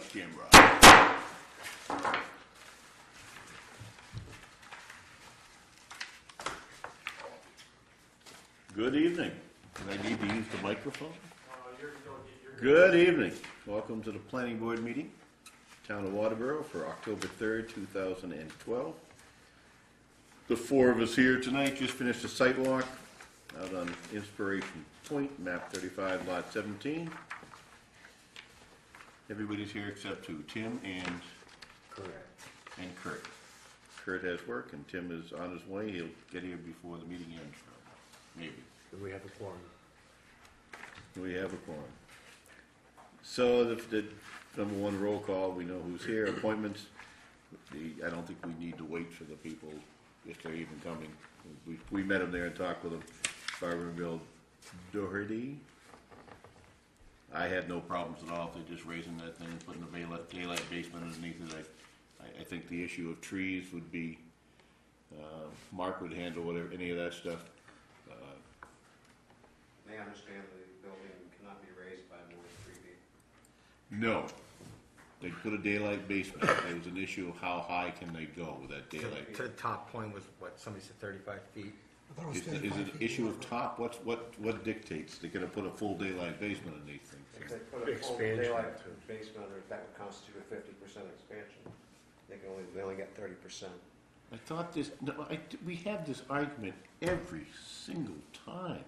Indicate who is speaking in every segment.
Speaker 1: camera. Good evening. Do I need to use the microphone? Good evening. Welcome to the Planning Board meeting, Town of Waterboro, for October 3rd, 2012. The four of us here tonight just finished a site walk out on Inspiration Point, map 35, lot 17. Everybody's here except who? Tim and Kurt. Kurt has work and Tim is on his way. He'll get here before the meeting ends, maybe.
Speaker 2: Do we have a quorum?
Speaker 1: We have a quorum. So the number one roll call, we know who's here. Appointments, I don't think we need to wait for the people if they're even coming. We met them there and talked with them. Barbara and Bill Doherty. I had no problems at all if they're just raising that thing and putting a daylight basement underneath it. I think the issue of trees would be, Mark would handle whatever, any of that stuff.
Speaker 3: They understand the building cannot be raised by more than 3 feet.
Speaker 1: No. They put a daylight basement. There was an issue of how high can they go with that daylight.
Speaker 2: To the top point was what, somebody said 35 feet?
Speaker 1: Is it an issue of top? What dictates? They're gonna put a full daylight basement underneath things.
Speaker 3: If they put a full
Speaker 2: Expansion.
Speaker 3: daylight basement under it, that would constitute a 50% expansion. They only get 30%.
Speaker 1: I thought this, no, we have this argument every single time.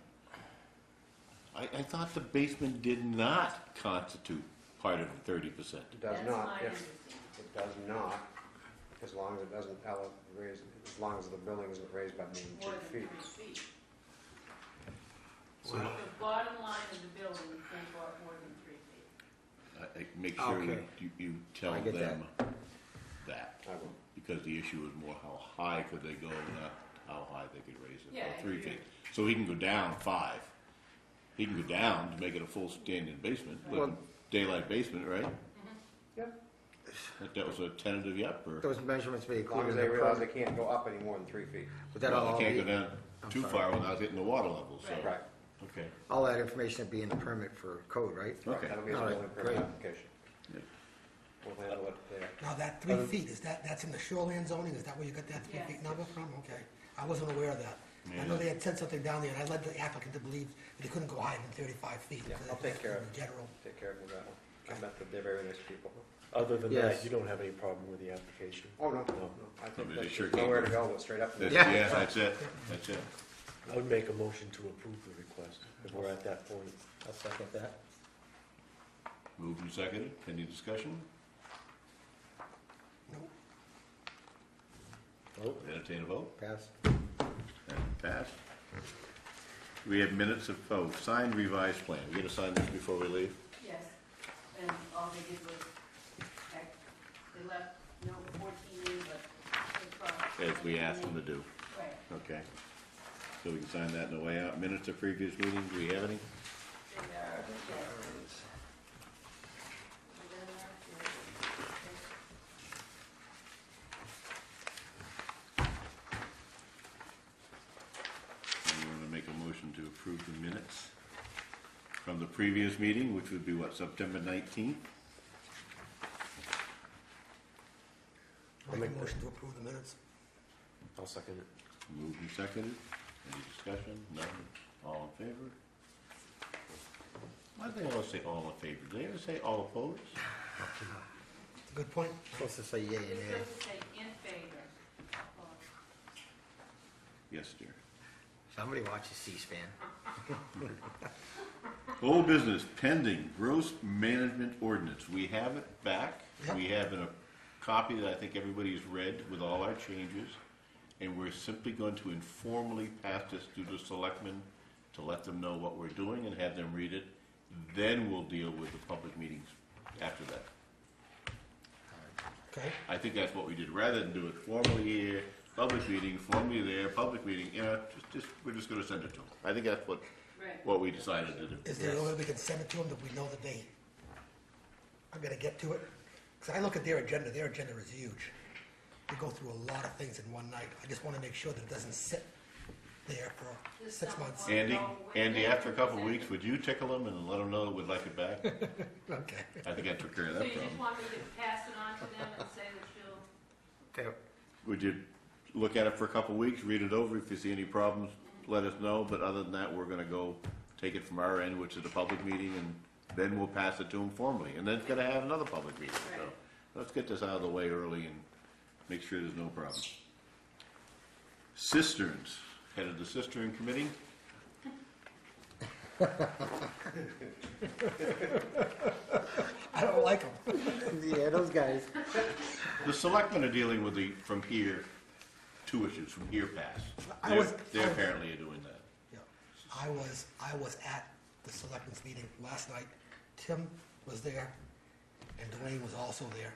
Speaker 1: I thought the basement did not constitute part of the 30%.
Speaker 3: It does
Speaker 4: That's
Speaker 3: not.
Speaker 4: my
Speaker 3: If
Speaker 4: understanding.
Speaker 3: it does not, as long as it doesn't raise, as long as the building isn't raised by more
Speaker 4: More
Speaker 3: than 2
Speaker 4: than
Speaker 3: feet.
Speaker 4: 3 feet.
Speaker 2: So-
Speaker 4: The bottom line of the building, you can't go up more than 3 feet.
Speaker 1: Make sure
Speaker 2: Okay.
Speaker 1: you tell
Speaker 2: I get
Speaker 1: them that.
Speaker 3: I will.
Speaker 1: Because the issue is more how high could they go, not how high they could raise it,
Speaker 4: Yeah,
Speaker 1: or 3
Speaker 4: if you-
Speaker 1: feet. So he can go down 5. He can go down to make it a full standing basement,
Speaker 2: Well-
Speaker 1: daylight basement, right?
Speaker 3: Yep.
Speaker 1: That was a tentative yep, or?
Speaker 2: Those measurements be
Speaker 3: As long
Speaker 2: included
Speaker 3: as
Speaker 2: in
Speaker 3: they
Speaker 2: the
Speaker 3: realize they
Speaker 2: permit?
Speaker 3: can't go up any more than 3 feet.
Speaker 2: Would that
Speaker 1: Well,
Speaker 2: all
Speaker 1: they can't
Speaker 2: be,
Speaker 1: go down
Speaker 2: I'm
Speaker 1: too
Speaker 2: sorry.
Speaker 1: far without hitting the water level, so.
Speaker 3: Right.
Speaker 1: Okay.
Speaker 2: all that information would be in the permit for code, right?
Speaker 1: Okay.
Speaker 3: That'll be a
Speaker 2: All right,
Speaker 3: building permit
Speaker 2: great.
Speaker 3: application.
Speaker 1: Yeah.
Speaker 3: We'll handle it there.
Speaker 5: Now, that 3 feet, that's in the shoreline zoning? Is that where you got that 3
Speaker 4: Yes.
Speaker 5: feet number from? Okay. I wasn't aware of that. I know they had said something down there, and I led the applicant to believe that he couldn't go higher than 35 feet.
Speaker 3: Yeah,
Speaker 5: because
Speaker 3: I'll take care of
Speaker 5: in
Speaker 3: it.
Speaker 5: General.
Speaker 3: Take care of that one. I met them, they're very nice people.
Speaker 6: Other than
Speaker 2: Yes.
Speaker 6: that, you don't have any problem with the application?
Speaker 3: Oh, no,
Speaker 6: No.
Speaker 3: no. I think
Speaker 1: They
Speaker 3: there's
Speaker 1: sure can't
Speaker 3: nowhere
Speaker 1: go-
Speaker 3: to go but straight up.
Speaker 1: That's,
Speaker 2: Yeah.
Speaker 1: yeah, that's it, that's it.
Speaker 6: I would make a motion to approve the request if we're at that point.
Speaker 2: I'll second that.
Speaker 1: Moved and seconded, any discussion?
Speaker 6: Vote?
Speaker 1: Entertain a vote,
Speaker 2: Pass.
Speaker 1: and pass. We have minutes of, signed revised plan, we gotta sign this before we leave?
Speaker 4: Yes, and all they did was, they left no 14, but they
Speaker 1: As we asked them to do,
Speaker 4: Right.
Speaker 1: okay. So we can sign that on the way out. Minutes of previous meetings, do we have any?
Speaker 4: They are, yes.
Speaker 1: You want to make a motion to approve the minutes from the previous meeting, which would be what, September 19th?
Speaker 5: I'll make a motion to approve the minutes.
Speaker 6: I'll second it.
Speaker 1: Moved and seconded. Any discussion? None? All in favor? Why do they always say all in favor? Do they ever say all opposed?
Speaker 5: It's a good point.
Speaker 2: Supposed to say yay and
Speaker 4: It's
Speaker 2: nay.
Speaker 4: supposed to say in favor.
Speaker 1: Yes, dear.
Speaker 2: Somebody watches C-SPAN.
Speaker 1: Old business pending gross management ordinance. We have it back.
Speaker 5: Yep.
Speaker 1: We have a copy that I think everybody's read with all our changes. And we're simply going to informally pass this to the selectmen to let them know what we're doing and have them read it. Then we'll deal with the public meetings after that.
Speaker 5: Okay.
Speaker 1: I think that's what we did, rather than do it formally here, public meeting, formally there, public meeting, we're just gonna send it to them. I think that's
Speaker 4: Right.
Speaker 1: what we decided to do.
Speaker 5: Is there a way we can send it to them that we know that they are gonna get to it? Because I look at their agenda is huge. They go through a lot of things in one night. I just wanna make sure that it doesn't sit there for
Speaker 4: This
Speaker 5: 6
Speaker 4: summer
Speaker 5: months.
Speaker 4: one.
Speaker 1: Andy, after a couple of weeks, would you tickle them and let them know that we'd like it back?
Speaker 5: Okay.
Speaker 1: I think I took care of
Speaker 4: So
Speaker 1: that
Speaker 4: you just
Speaker 1: problem.
Speaker 4: want me to pass it on to them and say that you'll,
Speaker 2: Okay,
Speaker 1: Would you look at it for a couple of weeks, read it over? If you see any problems, let us know. But other than that, we're gonna go take it from our end, which is a public meeting, and then we'll pass it to them formally. And then it's gonna have another public meeting. So
Speaker 4: Right.
Speaker 1: let's get this out of the way early and make sure there's no problem. Cisterns, head of the cistern committee.
Speaker 5: I don't like them.
Speaker 2: yeah, those guys.
Speaker 1: The selectmen are dealing with the, from here, two issues, from here past.
Speaker 5: I was-
Speaker 1: They apparently are doing that.
Speaker 5: Yeah. I was at the selectmen's meeting last night. Tim was there, and Dwayne was also there.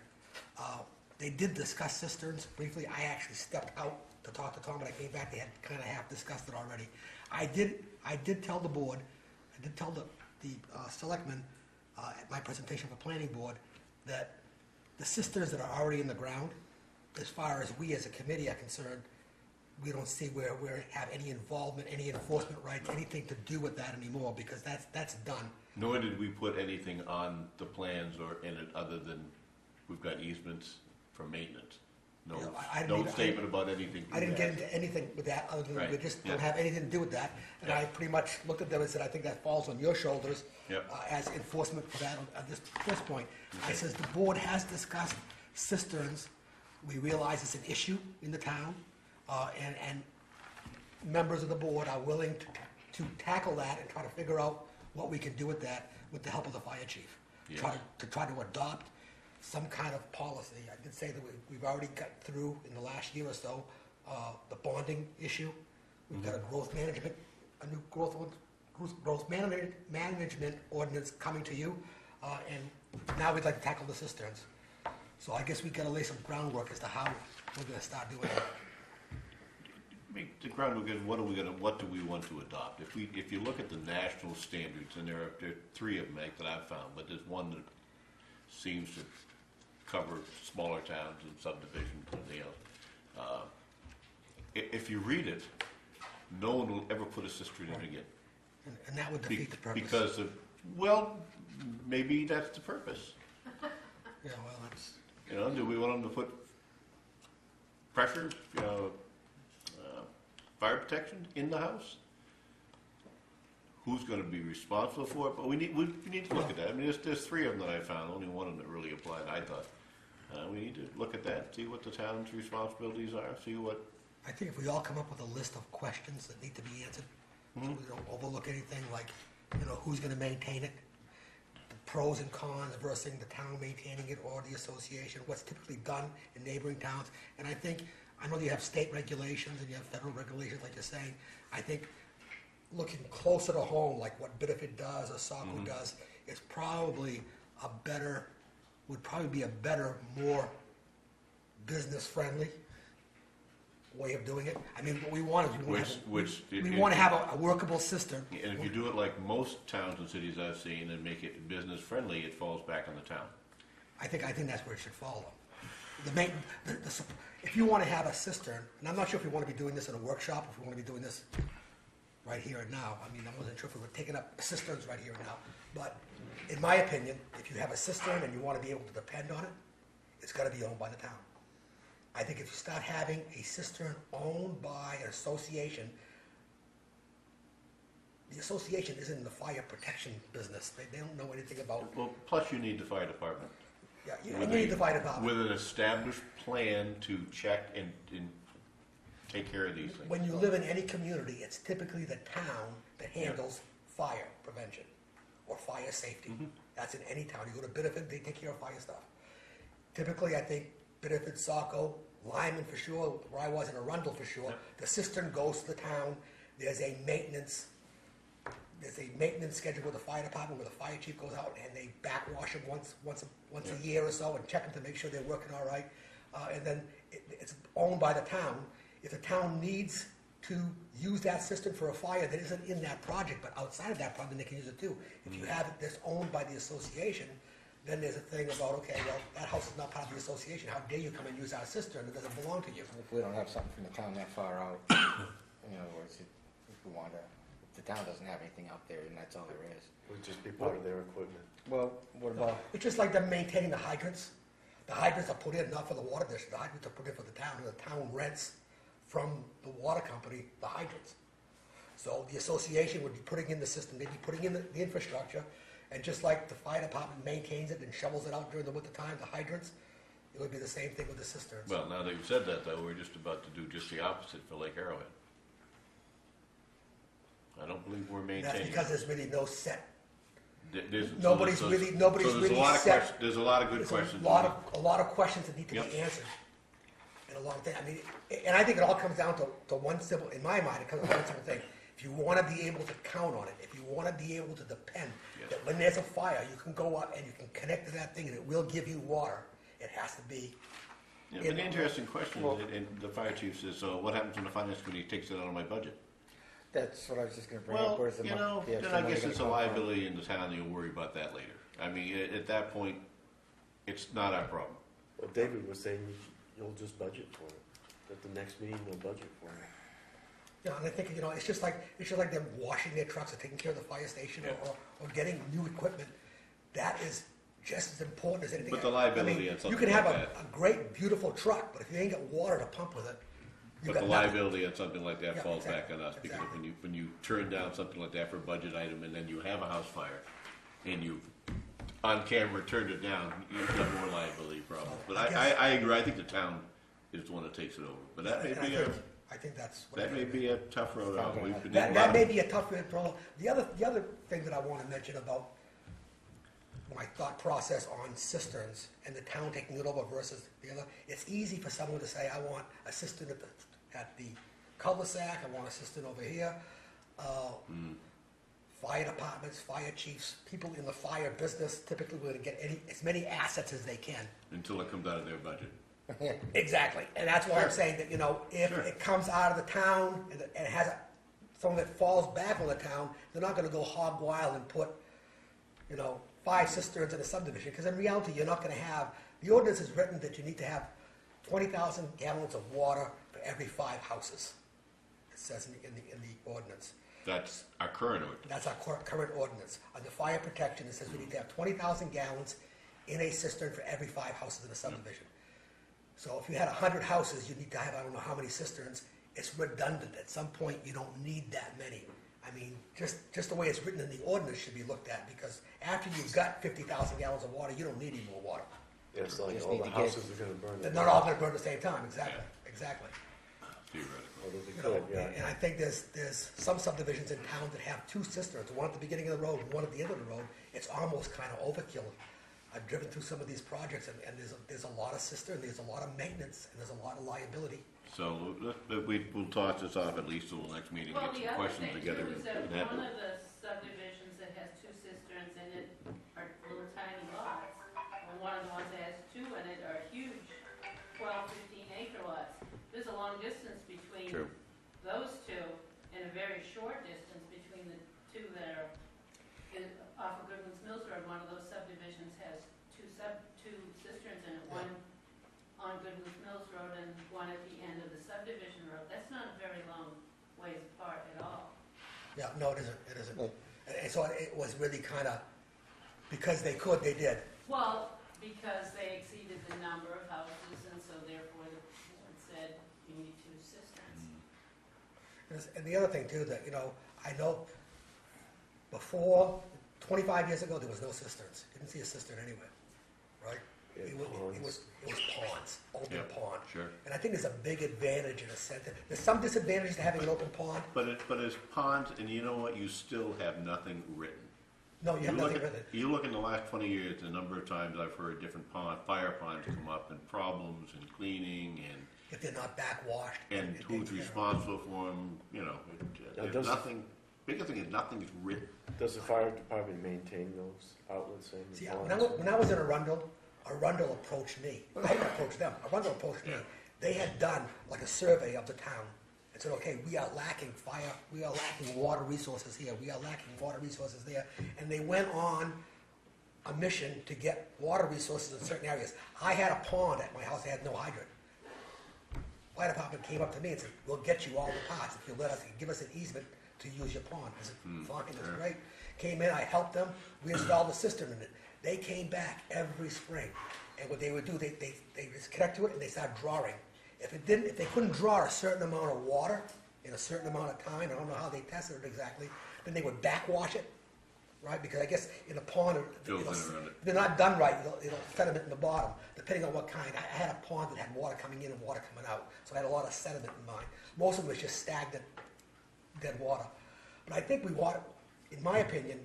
Speaker 5: They did discuss cisterns briefly. I actually stepped out to talk to Tom, but I came back, they had kind of half discussed it already. I did tell the board, I did tell the selectmen, at my presentation for planning board, that the cisterns that are already in the ground, as far as we as a committee are concerned, we don't see where we have any involvement, any enforcement rights, anything to do with that anymore, because that's done.
Speaker 1: Nor did we put anything on the plans or in it other than we've got easements for maintenance. No,
Speaker 5: Yeah, I didn't
Speaker 1: no
Speaker 5: even-
Speaker 1: statement about anything.
Speaker 5: I didn't
Speaker 1: to
Speaker 5: get
Speaker 1: that.
Speaker 5: into anything with that, other than we
Speaker 1: Right,
Speaker 5: just
Speaker 1: yeah.
Speaker 5: don't have anything to do with that. And
Speaker 1: Yeah.
Speaker 5: I pretty much looked at them and said, I think that falls on your shoulders
Speaker 1: Yep.
Speaker 5: as enforcement for that at this point. I
Speaker 1: Okay.
Speaker 5: says, the board has discussed cisterns. We realize it's an issue in the town, and members of the board are willing to tackle that and try to figure out what we can do with that with the help of the fire chief.
Speaker 1: Yes.
Speaker 5: Try to adopt some kind of policy. I did say that we've already got through in the last year or so, the bonding issue. We've got a new growth management ordinance coming to you, and now we'd like to tackle the cisterns. So I guess we gotta lay some groundwork as to how we're gonna start doing it.
Speaker 1: Make the groundwork is what do we want to adopt? If you look at the national standards, and there are three of them that I've found, but there's one that seems to cover smaller towns and subdivisions and everything else. If you read it, no one will ever put a cistern in again.
Speaker 5: And that would defeat the purpose.
Speaker 1: Because of, well, maybe that's the purpose.
Speaker 5: Yeah, well, that's,
Speaker 1: You know, do we want them to put pressure, fire protection in the house? Who's gonna be responsible for it? But we need to look at that. I mean, there's three of them that I found, only one of them that really applied, I thought. We need to look at that, see what the town's responsibilities are, see what,
Speaker 5: I think if we all come up with a list of questions that need to be answered, so we don't overlook anything like, who's gonna maintain it, the pros and cons versus the town maintaining it or the association, what's typically done in neighboring towns. And I know you have state regulations and you have federal regulations, like you're saying. I think looking closer to home, like what Biddeford does or Saco does, is probably would probably be a better, more business-friendly way of doing it. I mean, what we want is we want to have a workable cistern.
Speaker 1: and if you do it like most towns and cities I've seen and make it business friendly, it falls back on the town.
Speaker 5: I think that's where it should fall. If you want to have a cistern, and I'm not sure if we want to be doing this in a workshop, if we want to be doing this right here and now. I mean, I wasn't sure if we were taking up cisterns right here and now. But in my opinion, if you have a cistern and you want to be able to depend on it, it's got to be owned by the town. I think if you start having a cistern owned by an association, the association isn't in the fire protection business. They don't know anything about,
Speaker 1: Well, plus you need the fire department.
Speaker 5: yeah, you need the fire department.
Speaker 1: With an established plan to check and take care of these things.
Speaker 5: When you live in any community, it's typically the town that handles fire prevention or fire safety. That's in any town. You go to Biddeford, they take care of fire stuff. Typically, I think Biddeford, Saco, Lyman for sure, where I was in Arundel for sure, the cistern goes to the town. There's a maintenance schedule with the fire department where the fire chief goes out and they backwash them once a year or so and check them to make sure they're working all right. And then it's owned by the town. If the town needs to use that cistern for a fire that isn't in that project, but outside of that project, they can use it too. If you have it that's owned by the association, then there's a thing about, okay, well, that house is not part of the association. How dare you come and use our cistern? It doesn't belong to you.
Speaker 2: If we don't have something from the town that far out, in other words, we wanna, if the town doesn't have anything out there, and that's all there is.
Speaker 6: It would just be part of their equipment.
Speaker 2: Well, what about,
Speaker 5: It's just like them maintaining the hydrants. The hydrants are put in not for the water district, the hydrants are put in for the town, and the town rents from the water company the hydrants. So the association would be putting in the system, they'd be putting in the infrastructure, and just like the fire department maintains it and shovels it out during the winter time, the hydrants, it would be the same thing with the cisterns.
Speaker 1: Well, now that you've said that, though, we're just about to do just the opposite for Lake Arrowhead. I don't believe we're
Speaker 5: And
Speaker 1: maintaining.
Speaker 5: that's because there's really no set.
Speaker 1: Nobody's
Speaker 5: nobody's
Speaker 1: so
Speaker 5: really
Speaker 1: there's a lot of
Speaker 5: set.
Speaker 1: questions, there's a lot of good
Speaker 5: There's
Speaker 1: questions.
Speaker 5: a lot of questions that need to
Speaker 1: Yep.
Speaker 5: be answered. And a lot of things, I mean, and I think it all comes down to one simple, in my mind, it comes down to one simple thing. If you wanna be able to count on it, if you wanna be able to depend,
Speaker 1: Yes.
Speaker 5: that when there's a fire, you can go up and you can connect to that thing and it will give you water, it has to be,
Speaker 1: Yeah, but an interesting question, and the fire chief says, so what happens when the finance committee takes it out of my budget?
Speaker 2: that's what I was just gonna bring up,
Speaker 1: Well,
Speaker 2: where's the
Speaker 1: you
Speaker 2: money?
Speaker 1: know,
Speaker 2: the
Speaker 1: then
Speaker 2: extra
Speaker 1: I
Speaker 2: money
Speaker 1: guess
Speaker 2: gonna
Speaker 1: it's a
Speaker 2: come from?
Speaker 1: liability in the town, and you'll worry about that later. I mean, at that point, it's not our problem.
Speaker 6: Well, David was saying you'll just budget for it. At the next meeting, you'll budget for it.
Speaker 5: you know, and I think, you know, it's just like them washing their trucks or taking care of the fire station or getting new equipment. That is just as important as anything
Speaker 1: But the
Speaker 5: else.
Speaker 1: liability
Speaker 5: I mean,
Speaker 1: on something
Speaker 5: you can have
Speaker 1: like that.
Speaker 5: a great, beautiful truck, but if you ain't got water to pump with it, you
Speaker 1: But
Speaker 5: got
Speaker 1: the
Speaker 5: nothing.
Speaker 1: liability on something like that
Speaker 5: Yeah,
Speaker 1: falls back
Speaker 5: exactly,
Speaker 1: on us, because
Speaker 5: exactly.
Speaker 1: when you turn down something like that for a budget item, and then you have a house fire, and you, on camera, turned it down, you've got more liability problems. But
Speaker 5: I guess-
Speaker 1: I agree, I think the town is the one that takes it over, but that may
Speaker 5: And
Speaker 1: be
Speaker 5: I think that's. what
Speaker 1: that may be a tough road out. We've been in a
Speaker 5: That
Speaker 1: lot
Speaker 5: may
Speaker 1: of-
Speaker 5: be a tough problem. The other thing that I want to mention about my thought process on cisterns and the town taking it over versus the other, it's easy for someone to say, I want a cistern at the cul-de-sac, I want a cistern over here. Fire departments, fire chiefs, people in the fire business typically will get as many assets as they can.
Speaker 1: Until it comes out of their budget.
Speaker 5: Exactly, and that's why I'm
Speaker 1: Sure.
Speaker 5: saying that, you know, if
Speaker 1: Sure.
Speaker 5: it comes out of the town and it has something that falls back on the town, they're not gonna go hog wild and put, you know, 5 cisterns in a subdivision, because in reality, you're not gonna have, the ordinance is written that you need to have 20,000 gallons of water for every 5 houses. It says in the ordinance.
Speaker 1: That's our current ordinance.
Speaker 5: That's our current ordinance. Under fire protection, it says we need to have 20,000 gallons in a cistern for every 5 houses in a subdivision. So if you had 100 houses, you need to have, I don't know how many cisterns. It's redundant. At some point, you don't need that many. I mean, just the way it's written in the ordinance should be looked at, because after you've got 50,000 gallons of water, you don't need any more water.
Speaker 6: Yeah, it's like
Speaker 2: Just
Speaker 6: all
Speaker 2: need
Speaker 6: the
Speaker 2: to get-
Speaker 6: houses are gonna burn.
Speaker 5: They're not all gonna burn at the same time, exactly, exactly.
Speaker 1: Theoretically.
Speaker 6: Although they
Speaker 5: You know,
Speaker 6: could, yeah.
Speaker 5: and I think there's some subdivisions in town that have 2 cisterns, one at the beginning of the road, one at the end of the road. It's almost kind of overkill. I've driven through some of these projects, and there's a lot of cistern, there's a lot of maintenance, and there's a lot of liability.
Speaker 1: So we'll toss this off at least till the next meeting,
Speaker 4: Well,
Speaker 1: get
Speaker 4: the
Speaker 1: some
Speaker 4: other
Speaker 1: questions
Speaker 4: thing
Speaker 1: together
Speaker 4: too is that
Speaker 1: and
Speaker 4: one
Speaker 1: have
Speaker 4: of the subdivisions that has 2 cisterns in it are little tiny lots. And one of the ones that has 2 in it are huge, 12, 15 acre lots. There's a long distance between
Speaker 1: True.
Speaker 4: those 2 and a very short distance between the 2 that are off of Goodman's Mills Road. One of those subdivisions has 2 cisterns in it, one on Goodman's Mills Road and one at the end of the subdivision road. That's not a very long ways apart at all.
Speaker 5: Yeah, no, it isn't. And so it was really kind of, because they could, they did.
Speaker 4: Well, because they exceeded the number of houses, and so therefore the board said you need 2 cisterns.
Speaker 5: And the other thing too, that, you know, I know before, 25 years ago, there was no cisterns. Didn't see a cistern anywhere, right?
Speaker 6: Yeah,
Speaker 5: It was ponds, open
Speaker 1: Yeah,
Speaker 5: pond.
Speaker 1: sure.
Speaker 5: And I think there's a big advantage in a sense. There's some disadvantages to having an open pond.
Speaker 1: But it's ponds, and you know what, you still have nothing written.
Speaker 5: No, you have
Speaker 1: look
Speaker 5: nothing
Speaker 1: at-
Speaker 5: with it.
Speaker 1: You look in the last 20 years, the number of times I've heard different fire ponds come up, and problems, and cleaning,
Speaker 5: If they're not backwashed.
Speaker 1: and
Speaker 5: it
Speaker 1: who's
Speaker 5: takes care of it.
Speaker 1: responsible for them, you know.
Speaker 6: Now,
Speaker 1: There's
Speaker 6: does-
Speaker 1: nothing, biggest thing is nothing is written.
Speaker 6: Does the fire department maintain those outlets and
Speaker 5: See,
Speaker 6: ponds?
Speaker 5: when I was in Arundel approached me. I didn't approach them. Arundel approached me.
Speaker 1: Yeah.
Speaker 5: They had done like a survey of the town and said, okay, we are lacking water resources here, we are lacking water resources there. And they went on a mission to get water resources in certain areas. I had a pond at my house, I had no hydrant. Fire department came up to me and said, we'll get you all the parts if you let us, give us an easement to use your pond. I said, fucking, it's great. Came in, I helped them, we installed the cistern in it. They came back every spring, and what they would do, they just connect to it and they start drawing. If they couldn't draw a certain amount of water in a certain amount of time, I don't know how they tested it exactly, then they would backwash it, right? Because I guess in a pond,
Speaker 1: Fills in around it.
Speaker 5: if they're not done right, it'll sediment in the bottom, depending on what kind. I had a pond that had water coming in and water coming out, so I had a lot of sediment in mine. Most of it was just stagnant, dead water. But I think in my opinion,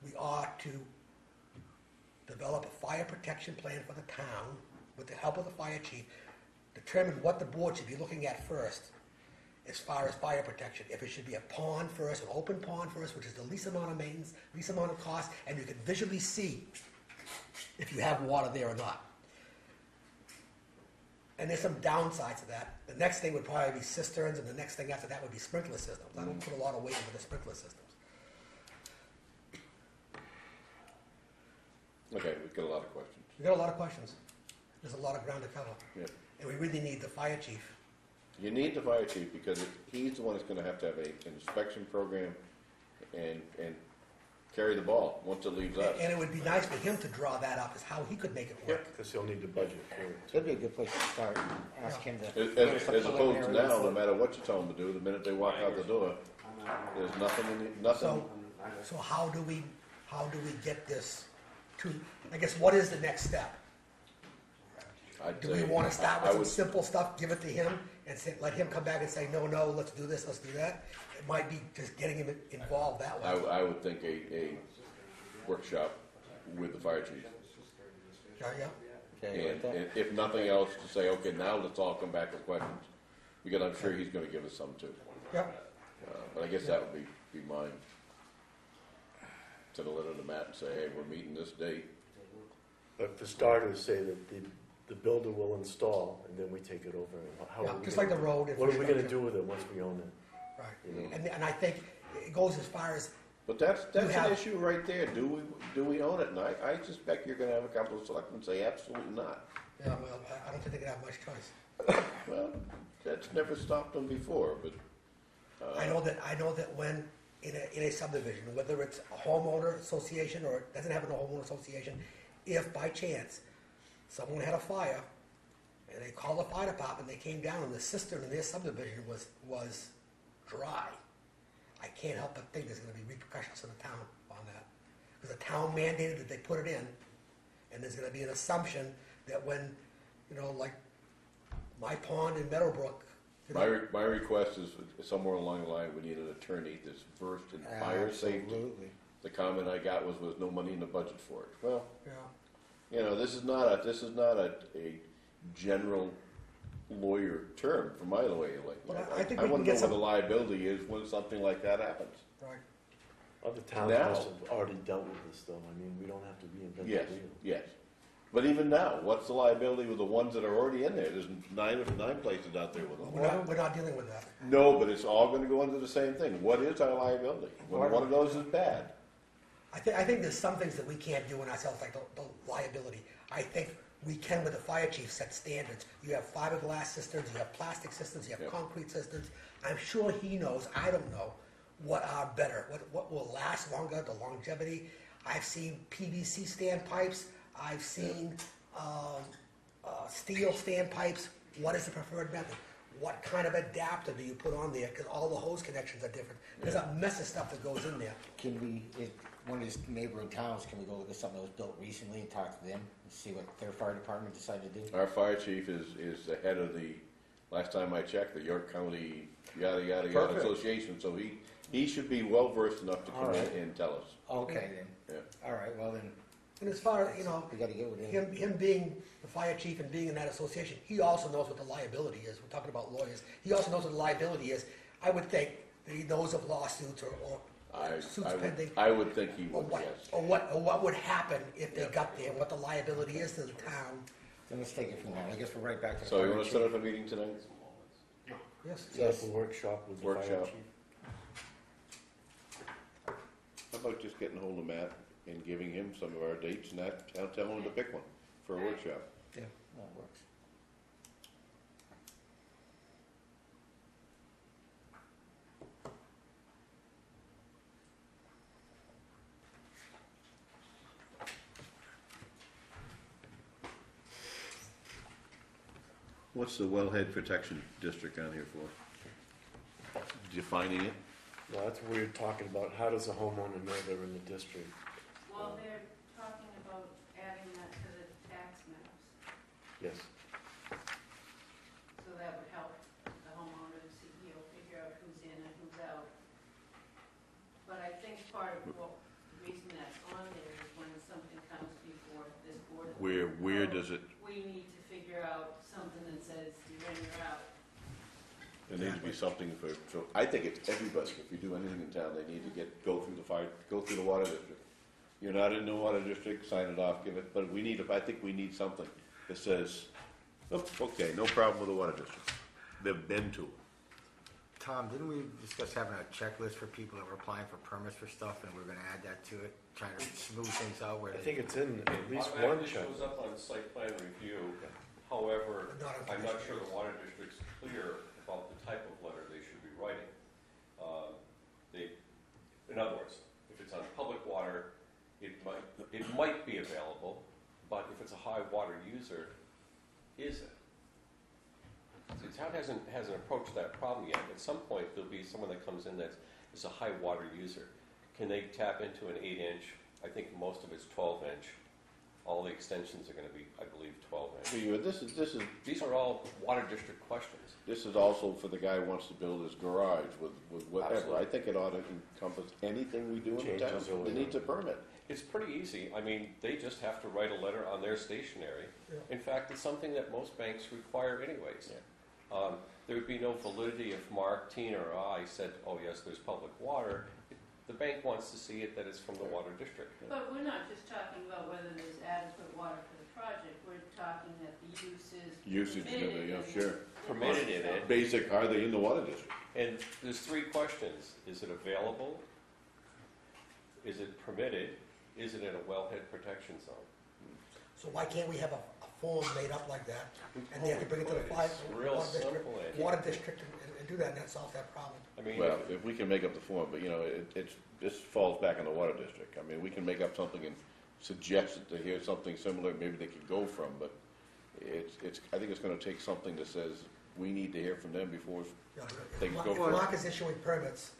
Speaker 5: we ought to develop a fire protection plan for the town with the help of the fire chief, determine what the board should be looking at first as far as fire protection. If it should be a pond first, an open pond first, which is the least amount of maintenance, least amount of cost, and you can visually see if you have water there or not. And there's some downsides to that. The next thing would probably be cisterns, and the next thing after that would be sprinkler systems. I don't put a lot of weight into the sprinkler systems.
Speaker 1: Okay, we've got a lot of questions.
Speaker 5: We got a lot of questions. There's a lot of ground to cover.
Speaker 1: Yeah.
Speaker 5: And we really need the fire chief.
Speaker 1: You need the fire chief because he's the one that's gonna have to have an inspection program and carry the ball once it leaves us.
Speaker 5: And it would be nice for him to draw that up, as how he could make it work.
Speaker 6: Because he'll need the budget for it.
Speaker 2: That'd be a good place to start. Ask him to.
Speaker 1: As opposed to now, no matter what you tell them to do, the minute they walk out the door, there's nothing.
Speaker 5: So how do we get this to, I guess, what is the next step? Do we want to start with some simple stuff, give it to him, and say, let him come back and say, no, let's do this, let's do that? It might be just getting him involved that way.
Speaker 1: I would think a workshop with the fire chief.
Speaker 5: Yeah.
Speaker 2: Okay,
Speaker 1: And
Speaker 2: with that.
Speaker 1: if nothing else, to say, okay, now let's all come back with questions, because I'm sure he's gonna give us some too.
Speaker 5: Yeah.
Speaker 1: But I guess that would be mine. Send a letter to Matt and say, hey, we're meeting this date.
Speaker 6: But for starters, say that the builder will install, and then we take it over. How
Speaker 5: Yeah,
Speaker 6: are we
Speaker 5: just
Speaker 6: gonna-
Speaker 5: like the road.
Speaker 6: What are we gonna
Speaker 5: infrastructure.
Speaker 6: do with it once we own it?
Speaker 5: Right.
Speaker 6: You know?
Speaker 5: And I think it goes as far as,
Speaker 1: But that's
Speaker 5: You
Speaker 1: an
Speaker 5: have-
Speaker 1: issue right there. Do we own it? And I suspect you're gonna have a couple of selectmen say absolutely not.
Speaker 5: yeah, well, I don't think they can have much choice.
Speaker 1: Well, that's never stopped them before, but.
Speaker 5: I know that when in a subdivision, whether it's a homeowner association or it doesn't have a homeowner association, if by chance someone had a fire and they called the fire department, they came down and the cistern in their subdivision was dry, I can't help but think there's going to be repercussions in the town on that, because the town mandated that they put it in, and there's going to be an assumption that when, like my pond in Meadowbrook.
Speaker 1: My request is somewhere along the line, we need an attorney that's versed in fire safety.
Speaker 2: Absolutely.
Speaker 1: The comment I got was no money in the budget for it. Well,
Speaker 5: Yeah.
Speaker 1: this is not a general lawyer term for my lawyer.
Speaker 5: Well, I think
Speaker 1: I
Speaker 5: we can
Speaker 1: want to
Speaker 5: get
Speaker 1: know what
Speaker 5: some-
Speaker 1: the liability is when something like that happens.
Speaker 5: Right.
Speaker 6: Other towns
Speaker 1: Now-
Speaker 6: must have already dealt with this, though. I mean, we don't have to reinvent
Speaker 1: Yes,
Speaker 6: the wheel.
Speaker 1: yes. But even now, what's the liability with the ones that are already in there? There's nine places out there with them.
Speaker 5: We're not dealing with that.
Speaker 1: No, but it's all gonna go under the same thing. What is our liability? When one of those is bad.
Speaker 5: I think there's some things that we can't do in ourselves, like the liability. I think we can, with the fire chief, set standards. You have fiberglass cisterns, you have plastic cisterns, you have
Speaker 1: Yep.
Speaker 5: concrete cisterns. I'm sure he knows, I don't know, what are better, what will last longer, the longevity. I've seen PVC standpipes, I've seen steel standpipes. What is the preferred method? What kind of adapter do you put on there? Because all the hose connections are different. There's a mess of stuff that goes in there.
Speaker 2: Can we, if one of these neighboring towns, can we go look at something that was built recently and talk to them and see what their fire department decided to do?
Speaker 1: Our fire chief is the head of the, last time I checked, the York County yada, yada, yada
Speaker 2: Perfect.
Speaker 1: Association. So he should be well versed enough to come in
Speaker 2: Alright.
Speaker 1: and tell us.
Speaker 2: Okay then.
Speaker 1: Yeah.
Speaker 2: All right, well then,
Speaker 5: And as far as,
Speaker 2: we gotta get with him.
Speaker 5: him being the fire chief and being in that association, he also knows what the liability is. We're talking about lawyers. He also knows what the liability is. I would think that he knows of lawsuits or suits pending.
Speaker 1: I would think he
Speaker 5: Or
Speaker 1: would,
Speaker 5: what,
Speaker 1: yes.
Speaker 5: or what would happen if they got there, what the liability is to the town.
Speaker 2: Then let's take it from there. I guess we're right back to the
Speaker 1: So you
Speaker 2: fire
Speaker 1: wanna
Speaker 2: chief.
Speaker 1: set up a meeting tonight?
Speaker 5: Yes.
Speaker 6: Set up a workshop with the fire
Speaker 1: Workshop.
Speaker 6: chief.
Speaker 1: How about just getting hold of Matt and giving him some of our dates and that, I'll tell him to pick one for a workshop.
Speaker 2: Yeah, that works.
Speaker 1: What's the wellhead protection district on here for? Defining it?
Speaker 6: Well, that's what we were talking about, how does a homeowner know they're in the district?
Speaker 4: Well, they're talking about adding that to the tax maps,
Speaker 6: Yes.
Speaker 4: so that would help the homeowner to see, figure out who's in and who's out. But I think part of the reason that's on there is when something comes before this board.
Speaker 1: Where does it,
Speaker 4: We need to figure out something that says you're in, you're out.
Speaker 1: there needs to be something for, so I think it's everybody, if you do anything in town, they need to go through the water district. You're not in the water district, sign it off, give it, but I think we need something that says, oh, okay, no problem with the water district. They've been to it.
Speaker 2: Tom, didn't we discuss having a checklist for people that were applying for permits for stuff, and we're gonna add that to it, trying to smooth things out where
Speaker 6: I
Speaker 2: they...
Speaker 6: think it's in at least one
Speaker 7: Automatically
Speaker 6: check.
Speaker 7: shows up on site plan review, however,
Speaker 5: But not on
Speaker 7: I'm not
Speaker 5: conditional
Speaker 7: sure the water district's clear about the type of letter they should be writing. In other words, if it's on public water, it might be available, but if it's a high water user, is it? The town hasn't approached that problem yet. At some point, there'll be someone that comes in that's a high water user. Can they tap into an 8-inch? I think most of it's 12-inch. All the extensions are going to be, I believe, 12-inch. These are all water district questions.
Speaker 1: This is also for the guy who wants to build his garage with whatever.
Speaker 7: Absolutely.
Speaker 1: I think it ought to encompass anything we do in the town
Speaker 6: Changes or
Speaker 1: that needs a permit.
Speaker 7: It's pretty easy. I mean, they just have to write a letter on their stationery.
Speaker 5: Yeah.
Speaker 7: In fact, it's something that most banks require anyways. There would be no validity if Mark, Tina, or I said, oh yes, there's public water. The bank wants to see it that it's from the water district.
Speaker 4: But we're not just talking about whether there's adequate water for the project, we're talking that the use is
Speaker 1: Usage,
Speaker 4: permitted
Speaker 1: yeah,
Speaker 4: and-
Speaker 1: sure.
Speaker 7: Permitted in it.
Speaker 1: Basic, are they in the water district?
Speaker 7: And there's three questions. Is it available? Is it permitted? Is it in a wellhead protection zone?
Speaker 5: So why can't we have a form made up like that, and they have to bring it to the
Speaker 7: It's real simple, Ed.
Speaker 5: water district and do that, and that solves that problem?
Speaker 7: I mean,
Speaker 1: Well, if we can make up the form, but this falls back on the water district. I mean, we can make up something and suggest that to hear something similar, maybe they could go from, but I think it's gonna take something that says, we need to hear from them before
Speaker 5: Yeah,
Speaker 1: things
Speaker 5: if
Speaker 1: go
Speaker 5: Mark is issuing permits,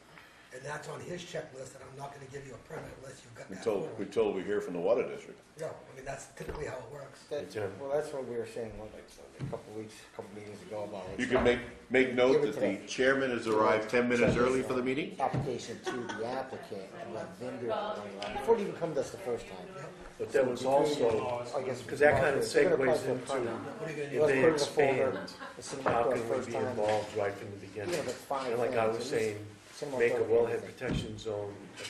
Speaker 5: and that's on his checklist, then I'm not gonna give you a permit unless you've got that form.
Speaker 1: we hear from the water district.
Speaker 5: Yeah, I mean, that's typically how it works.
Speaker 2: Well, that's what we were saying, like, a couple meetings ago about...
Speaker 1: You can make note that the chairman has arrived 10 minutes early for the meeting?
Speaker 2: Application to the applicant, and let them do it, before it even come to us the first time.
Speaker 6: But that was also,
Speaker 2: I guess...
Speaker 6: because that kind of
Speaker 2: They're gonna apply
Speaker 6: segues
Speaker 2: for a
Speaker 6: into,
Speaker 2: permit.
Speaker 5: What are you
Speaker 6: if
Speaker 5: gonna
Speaker 6: they
Speaker 5: do?
Speaker 2: Let's put it in a folder.
Speaker 6: expand,
Speaker 2: The cinema
Speaker 6: how
Speaker 2: for the
Speaker 6: can we
Speaker 2: first
Speaker 6: be
Speaker 2: time.
Speaker 6: involved right from the beginning?
Speaker 2: Even if it's five
Speaker 6: And like I
Speaker 2: things,
Speaker 6: was
Speaker 2: at least
Speaker 6: saying,
Speaker 2: cinema
Speaker 6: make a
Speaker 2: authority
Speaker 6: wellhead
Speaker 2: everything.
Speaker 6: protection zone a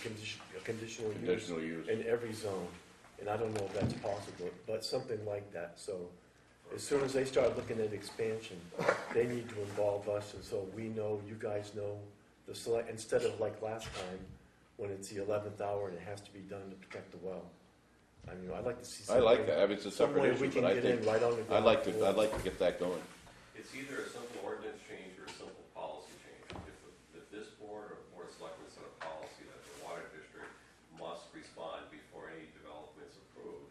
Speaker 6: conditional use
Speaker 1: Conditional use.
Speaker 6: in every zone. And I don't know if that's possible, but something like that. So as soon as they start looking at expansion, they need to involve us, and so we know, you guys know, the select, instead of like last time, when it's the 11th hour and it has to be done to protect the well. I mean, I'd like to see
Speaker 1: I
Speaker 6: something.
Speaker 1: like that. I mean, it's a
Speaker 6: Some way
Speaker 1: separate
Speaker 6: we
Speaker 1: issue,
Speaker 6: can
Speaker 1: but I
Speaker 6: get in
Speaker 1: think,
Speaker 6: right on the
Speaker 1: I'd like
Speaker 6: ground floor.
Speaker 1: to get that going.
Speaker 7: it's either a simple ordinance change or a simple policy change. If this board or board of selectmen set a policy that the water district must respond before any development's approved,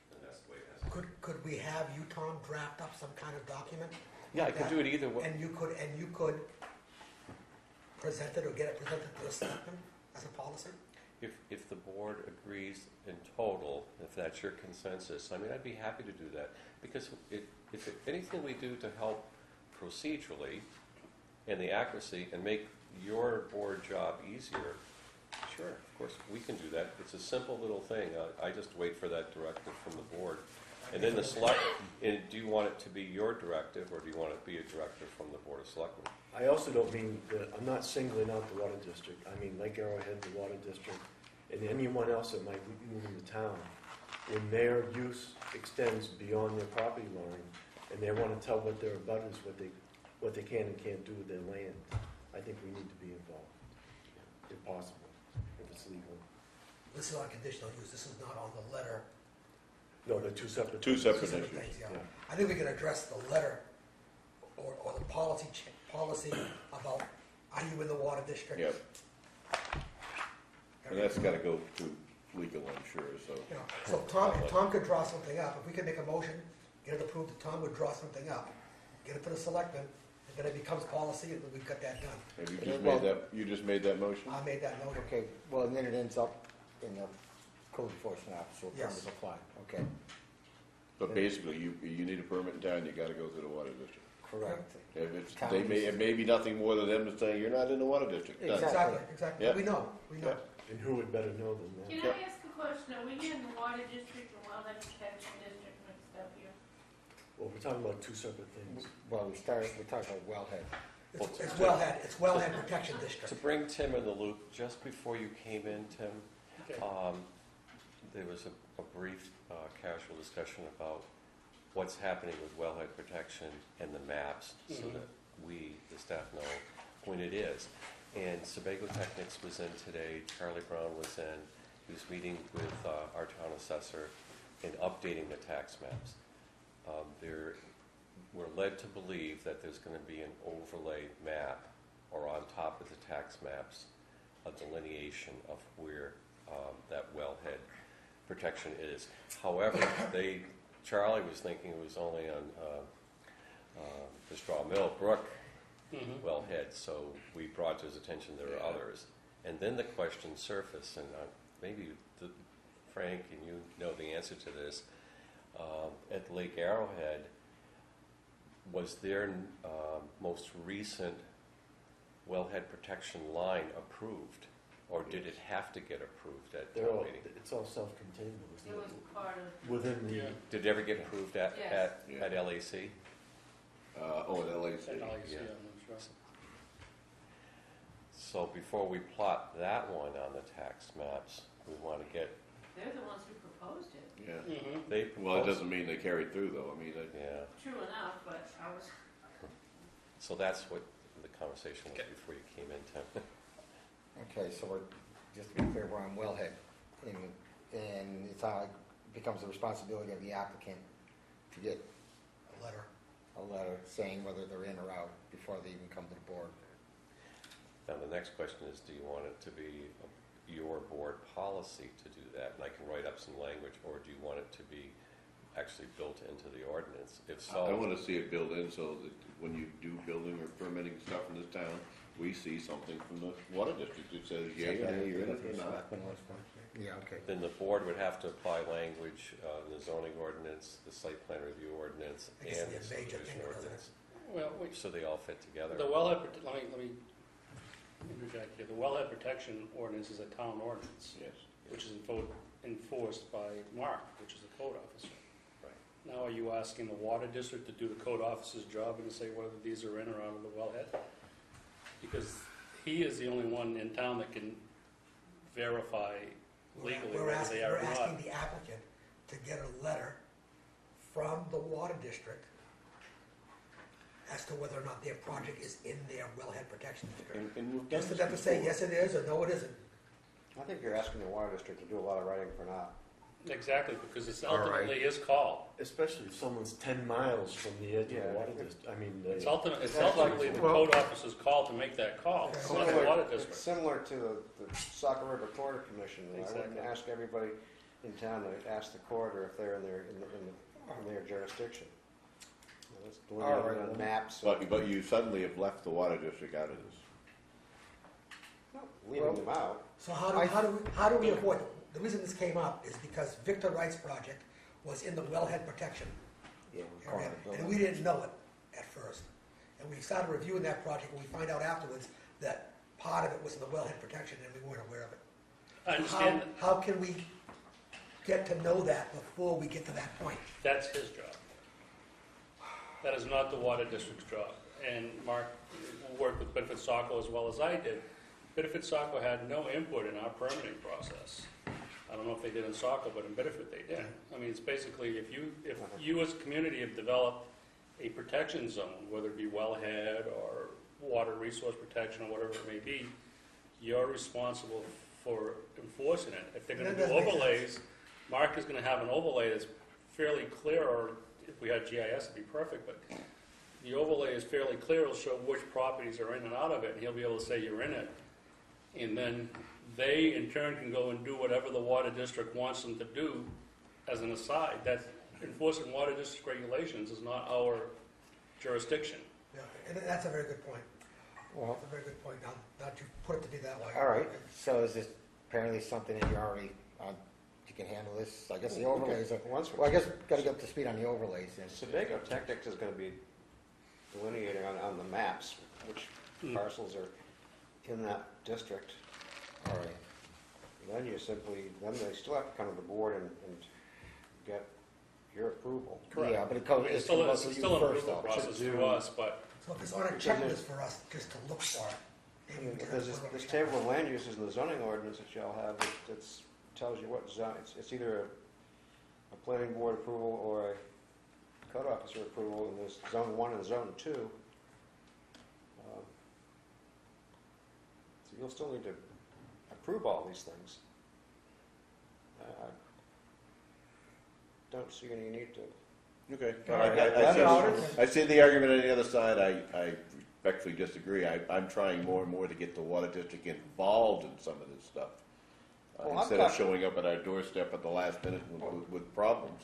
Speaker 7: then that's the way it has to be.
Speaker 5: Could we have you, Tom, draft up some kind of document?
Speaker 7: Yeah, I
Speaker 5: like
Speaker 7: could
Speaker 5: that?
Speaker 7: do it either way.
Speaker 5: And you could present it or get it presented to the selectmen as a policy?
Speaker 7: If the board agrees in total, if that's your consensus, I mean, I'd be happy to do that. Because if anything we do to help procedurally and the accuracy and make your board job easier, sure, of course, we can do that. It's a simple little thing. I just wait for that directive from the board. And then do you want it to be your directive, or do you want it to be a directive from the Board of Selectmen?
Speaker 6: I also don't mean that, I'm not singling out the water district. I mean Lake Arrowhead, the water district, and anyone else that might move into town. When their use extends beyond their property line, and they want to tell what their abutters, what they can and can't do with their land, I think we need to be involved, if possible, if it's legal.
Speaker 5: This is on conditional use, this is not on the letter.
Speaker 6: No, they're two separate.
Speaker 1: Two separate
Speaker 5: Specific
Speaker 1: issues.
Speaker 5: things, yeah.
Speaker 6: Yeah.
Speaker 5: I think we can address the letter or the policy about, are you in the water district?
Speaker 1: Yep. And that's gotta go through legal, I'm sure, so.
Speaker 5: You know, so if Tom could draw something up, if we could make a motion, get it approved, that Tom would draw something up, get it to the selectmen, and then it becomes policy, and we've got that done.
Speaker 1: Have you
Speaker 2: Yeah,
Speaker 1: just
Speaker 2: well-
Speaker 1: made that, you just made that motion?
Speaker 5: I made that motion.
Speaker 2: Okay, well, and then it ends up in the code enforcement officer, will
Speaker 5: Yes.
Speaker 2: permits apply, okay,
Speaker 1: But basically, you need a permit in town, you gotta go through the water district.
Speaker 2: correct.
Speaker 1: If it's,
Speaker 2: Town
Speaker 1: they may,
Speaker 2: is-
Speaker 1: it may be nothing more than them saying, you're not in the water district. Done.
Speaker 2: Exactly.
Speaker 5: Exactly,
Speaker 1: Yeah.
Speaker 5: we know.
Speaker 1: Yeah.
Speaker 6: And who would better know than that?
Speaker 4: Can I ask a question? Are we getting the water district and wildlife protection district mixed up here?
Speaker 6: Well, we're talking about two separate things.
Speaker 2: Well, we talked about wellhead.
Speaker 5: It's wellhead protection
Speaker 7: To
Speaker 5: district.
Speaker 7: bring Tim in the loop, just before you came in, Tim,
Speaker 8: Okay.
Speaker 7: there was a brief casual discussion about what's happening with wellhead protection and the maps, so
Speaker 8: Mhm.
Speaker 7: that we, the staff, know when it is. And Sebago Technics was in today, Charlie Brown was in, he was meeting with our town assessor and updating the tax maps. We're led to believe that there's going to be an overlay map, or on top of the tax maps, a delineation of where that wellhead protection is. However, Charlie was thinking it was only on the Straw Mill Brook
Speaker 8: Mhm.
Speaker 7: wellhead, so we brought to his attention there are others. And then the question surfaced, and maybe Frank and you know the answer to this, at Lake Arrowhead, was their most recent wellhead protection line approved? Or did it have to get approved at
Speaker 6: They're
Speaker 7: town
Speaker 6: all,
Speaker 7: meeting?
Speaker 6: it's all self-contained,
Speaker 4: It
Speaker 6: though,
Speaker 4: was
Speaker 6: isn't
Speaker 4: part of,
Speaker 6: it? Within the,
Speaker 8: Yeah.
Speaker 7: Did it ever get approved at
Speaker 4: Yes.
Speaker 1: Yeah.
Speaker 7: at LAC?
Speaker 1: Oh, at LAC.
Speaker 8: And I'll see,
Speaker 7: Yeah.
Speaker 8: I'm sure.
Speaker 7: So before we plot that one on the tax maps, we want to get,
Speaker 4: they're the ones who proposed it.
Speaker 1: Yeah.
Speaker 8: Mhm.
Speaker 7: they
Speaker 1: Well, it
Speaker 7: proposed-
Speaker 1: doesn't mean they carried through, though. I mean,
Speaker 7: Yeah,
Speaker 4: True enough, but I was,
Speaker 7: so that's what the conversation was before you came in, Tim.
Speaker 2: Okay, so we're, just to be clear, we're on wellhead, and it's how it becomes the responsibility of the applicant to get
Speaker 5: A letter.
Speaker 2: a letter saying whether they're in or out before they even come to the board.
Speaker 7: Now, the next question is, do you want it to be your board policy to do that? And I can write up some language, or do you want it to be actually built into the ordinance? If so.
Speaker 1: I want to see it built in so that when you do building or permitting stuff in this town, we see something from the water district that says, yeah, you're in it or not.
Speaker 2: Yeah, okay.
Speaker 7: Then the board would have to apply language in the zoning ordinance, the site plan review ordinance,
Speaker 5: I guess
Speaker 7: and the
Speaker 5: it'd be a major
Speaker 7: subdivision
Speaker 5: thing, doesn't
Speaker 7: ordinance.
Speaker 8: Well, wait,
Speaker 7: So they all fit together.
Speaker 8: the wellhead, let me interject here. The wellhead protection ordinance is a town ordinance,
Speaker 1: Yes.
Speaker 8: which is enforced by Mark, which is the code officer.
Speaker 7: Right.
Speaker 8: Now, are you asking the water district to do the code officer's job and to say whether these are in or out of the wellhead? Because he is the only one in town that can verify legally
Speaker 5: We're
Speaker 8: whether they are
Speaker 5: we're
Speaker 8: or not.
Speaker 5: asking the applicant to get a letter from the water district as to whether or not their project is in their wellhead protection district.
Speaker 1: And we've done
Speaker 5: Just for
Speaker 1: this
Speaker 5: them to say,
Speaker 1: before.
Speaker 5: yes it is, or no it isn't.
Speaker 3: I think you're asking the water district to do a lot of writing for not.
Speaker 8: Exactly, because it's
Speaker 2: All right.
Speaker 8: ultimately his call.
Speaker 6: especially if someone's 10 miles from the edge of
Speaker 3: Yeah.
Speaker 6: the water district. I mean,
Speaker 8: It's
Speaker 3: It's
Speaker 8: ultimately the
Speaker 2: Well-
Speaker 8: code officer's call to make that call,
Speaker 5: Okay.
Speaker 8: it's not the water
Speaker 3: It's
Speaker 8: district.
Speaker 3: similar to the Saco River Corridor Commission. I wouldn't
Speaker 8: Exactly.
Speaker 3: ask everybody in town to ask the corridor if they're in their jurisdiction. That's
Speaker 2: All right.
Speaker 3: delineated on maps.
Speaker 1: But you suddenly have left the water district out of this.
Speaker 3: Leaving them out.
Speaker 5: So how do we avoid, the reason this came up is because Victor Wright's project was in the wellhead protection
Speaker 2: Yeah, we're calling
Speaker 5: area,
Speaker 2: it building.
Speaker 5: and we didn't know it at first. And we started reviewing that project, and we find out afterwards that part of it was in the wellhead protection, and we weren't aware of it.
Speaker 8: I understand that
Speaker 5: How can we get to know that before we get to that point?
Speaker 8: that's his job. That is not the water district's job. And Mark worked with Bedford Saco as well as I did. Bedford Saco had no input in our permitting process. I don't know if they did in Saco, but in Bedford they did. I mean, it's basically, if you as a community have developed a protection zone, whether it be wellhead or water resource protection or whatever it may be, you're responsible for enforcing it. If they're gonna
Speaker 5: That
Speaker 8: do
Speaker 5: does make sense.
Speaker 8: overlays, Mark is gonna have an overlay that's fairly clear, or if we had GIS, it'd be perfect, but the overlay is fairly clear, it'll show which properties are in and out of it, and he'll be able to say you're in it. And then they, in turn, can go and do whatever the water district wants them to do as an aside. That enforcing water district regulations is not our jurisdiction.
Speaker 5: Yeah, and that's a very good point.
Speaker 2: Well,
Speaker 5: That's a very good point, now that you put it to be that way.
Speaker 2: all right, so is this apparently something that you already, you can handle this? I guess the overlays are,
Speaker 3: Once
Speaker 2: well, I guess gotta get up to speed on the overlays then.
Speaker 3: Sebago Technics is gonna be delineating on the maps which parcels are in that district.
Speaker 2: All right.
Speaker 3: Then you simply, then they still have to come to the board and get your approval.
Speaker 2: Yeah, but it comes,
Speaker 8: It's
Speaker 2: it's
Speaker 8: still,
Speaker 2: goes
Speaker 8: it's
Speaker 2: to you
Speaker 8: still an
Speaker 2: first
Speaker 8: approval
Speaker 2: though.
Speaker 8: process
Speaker 3: do-
Speaker 8: to us, but
Speaker 5: So if it's on a checklist for us just to look for it.
Speaker 3: I
Speaker 5: maybe
Speaker 3: mean,
Speaker 5: we can
Speaker 3: there's
Speaker 5: put it on
Speaker 3: this
Speaker 5: a
Speaker 3: table
Speaker 5: checklist.
Speaker 3: of land uses in the zoning ordinance that y'all have, that tells you what zone, it's either a planning board approval or a code officer approval, and there's zone 1 and zone 2. So you'll still need to approve all these things. I don't see any need to.
Speaker 1: Okay.
Speaker 2: All right.
Speaker 1: I see the argument on the other side. I respectfully disagree. I'm trying more and more to get the water district involved in some of this stuff.
Speaker 3: Well, I'm
Speaker 1: Instead of
Speaker 3: talking-
Speaker 1: showing up at our doorstep at the last minute with problems.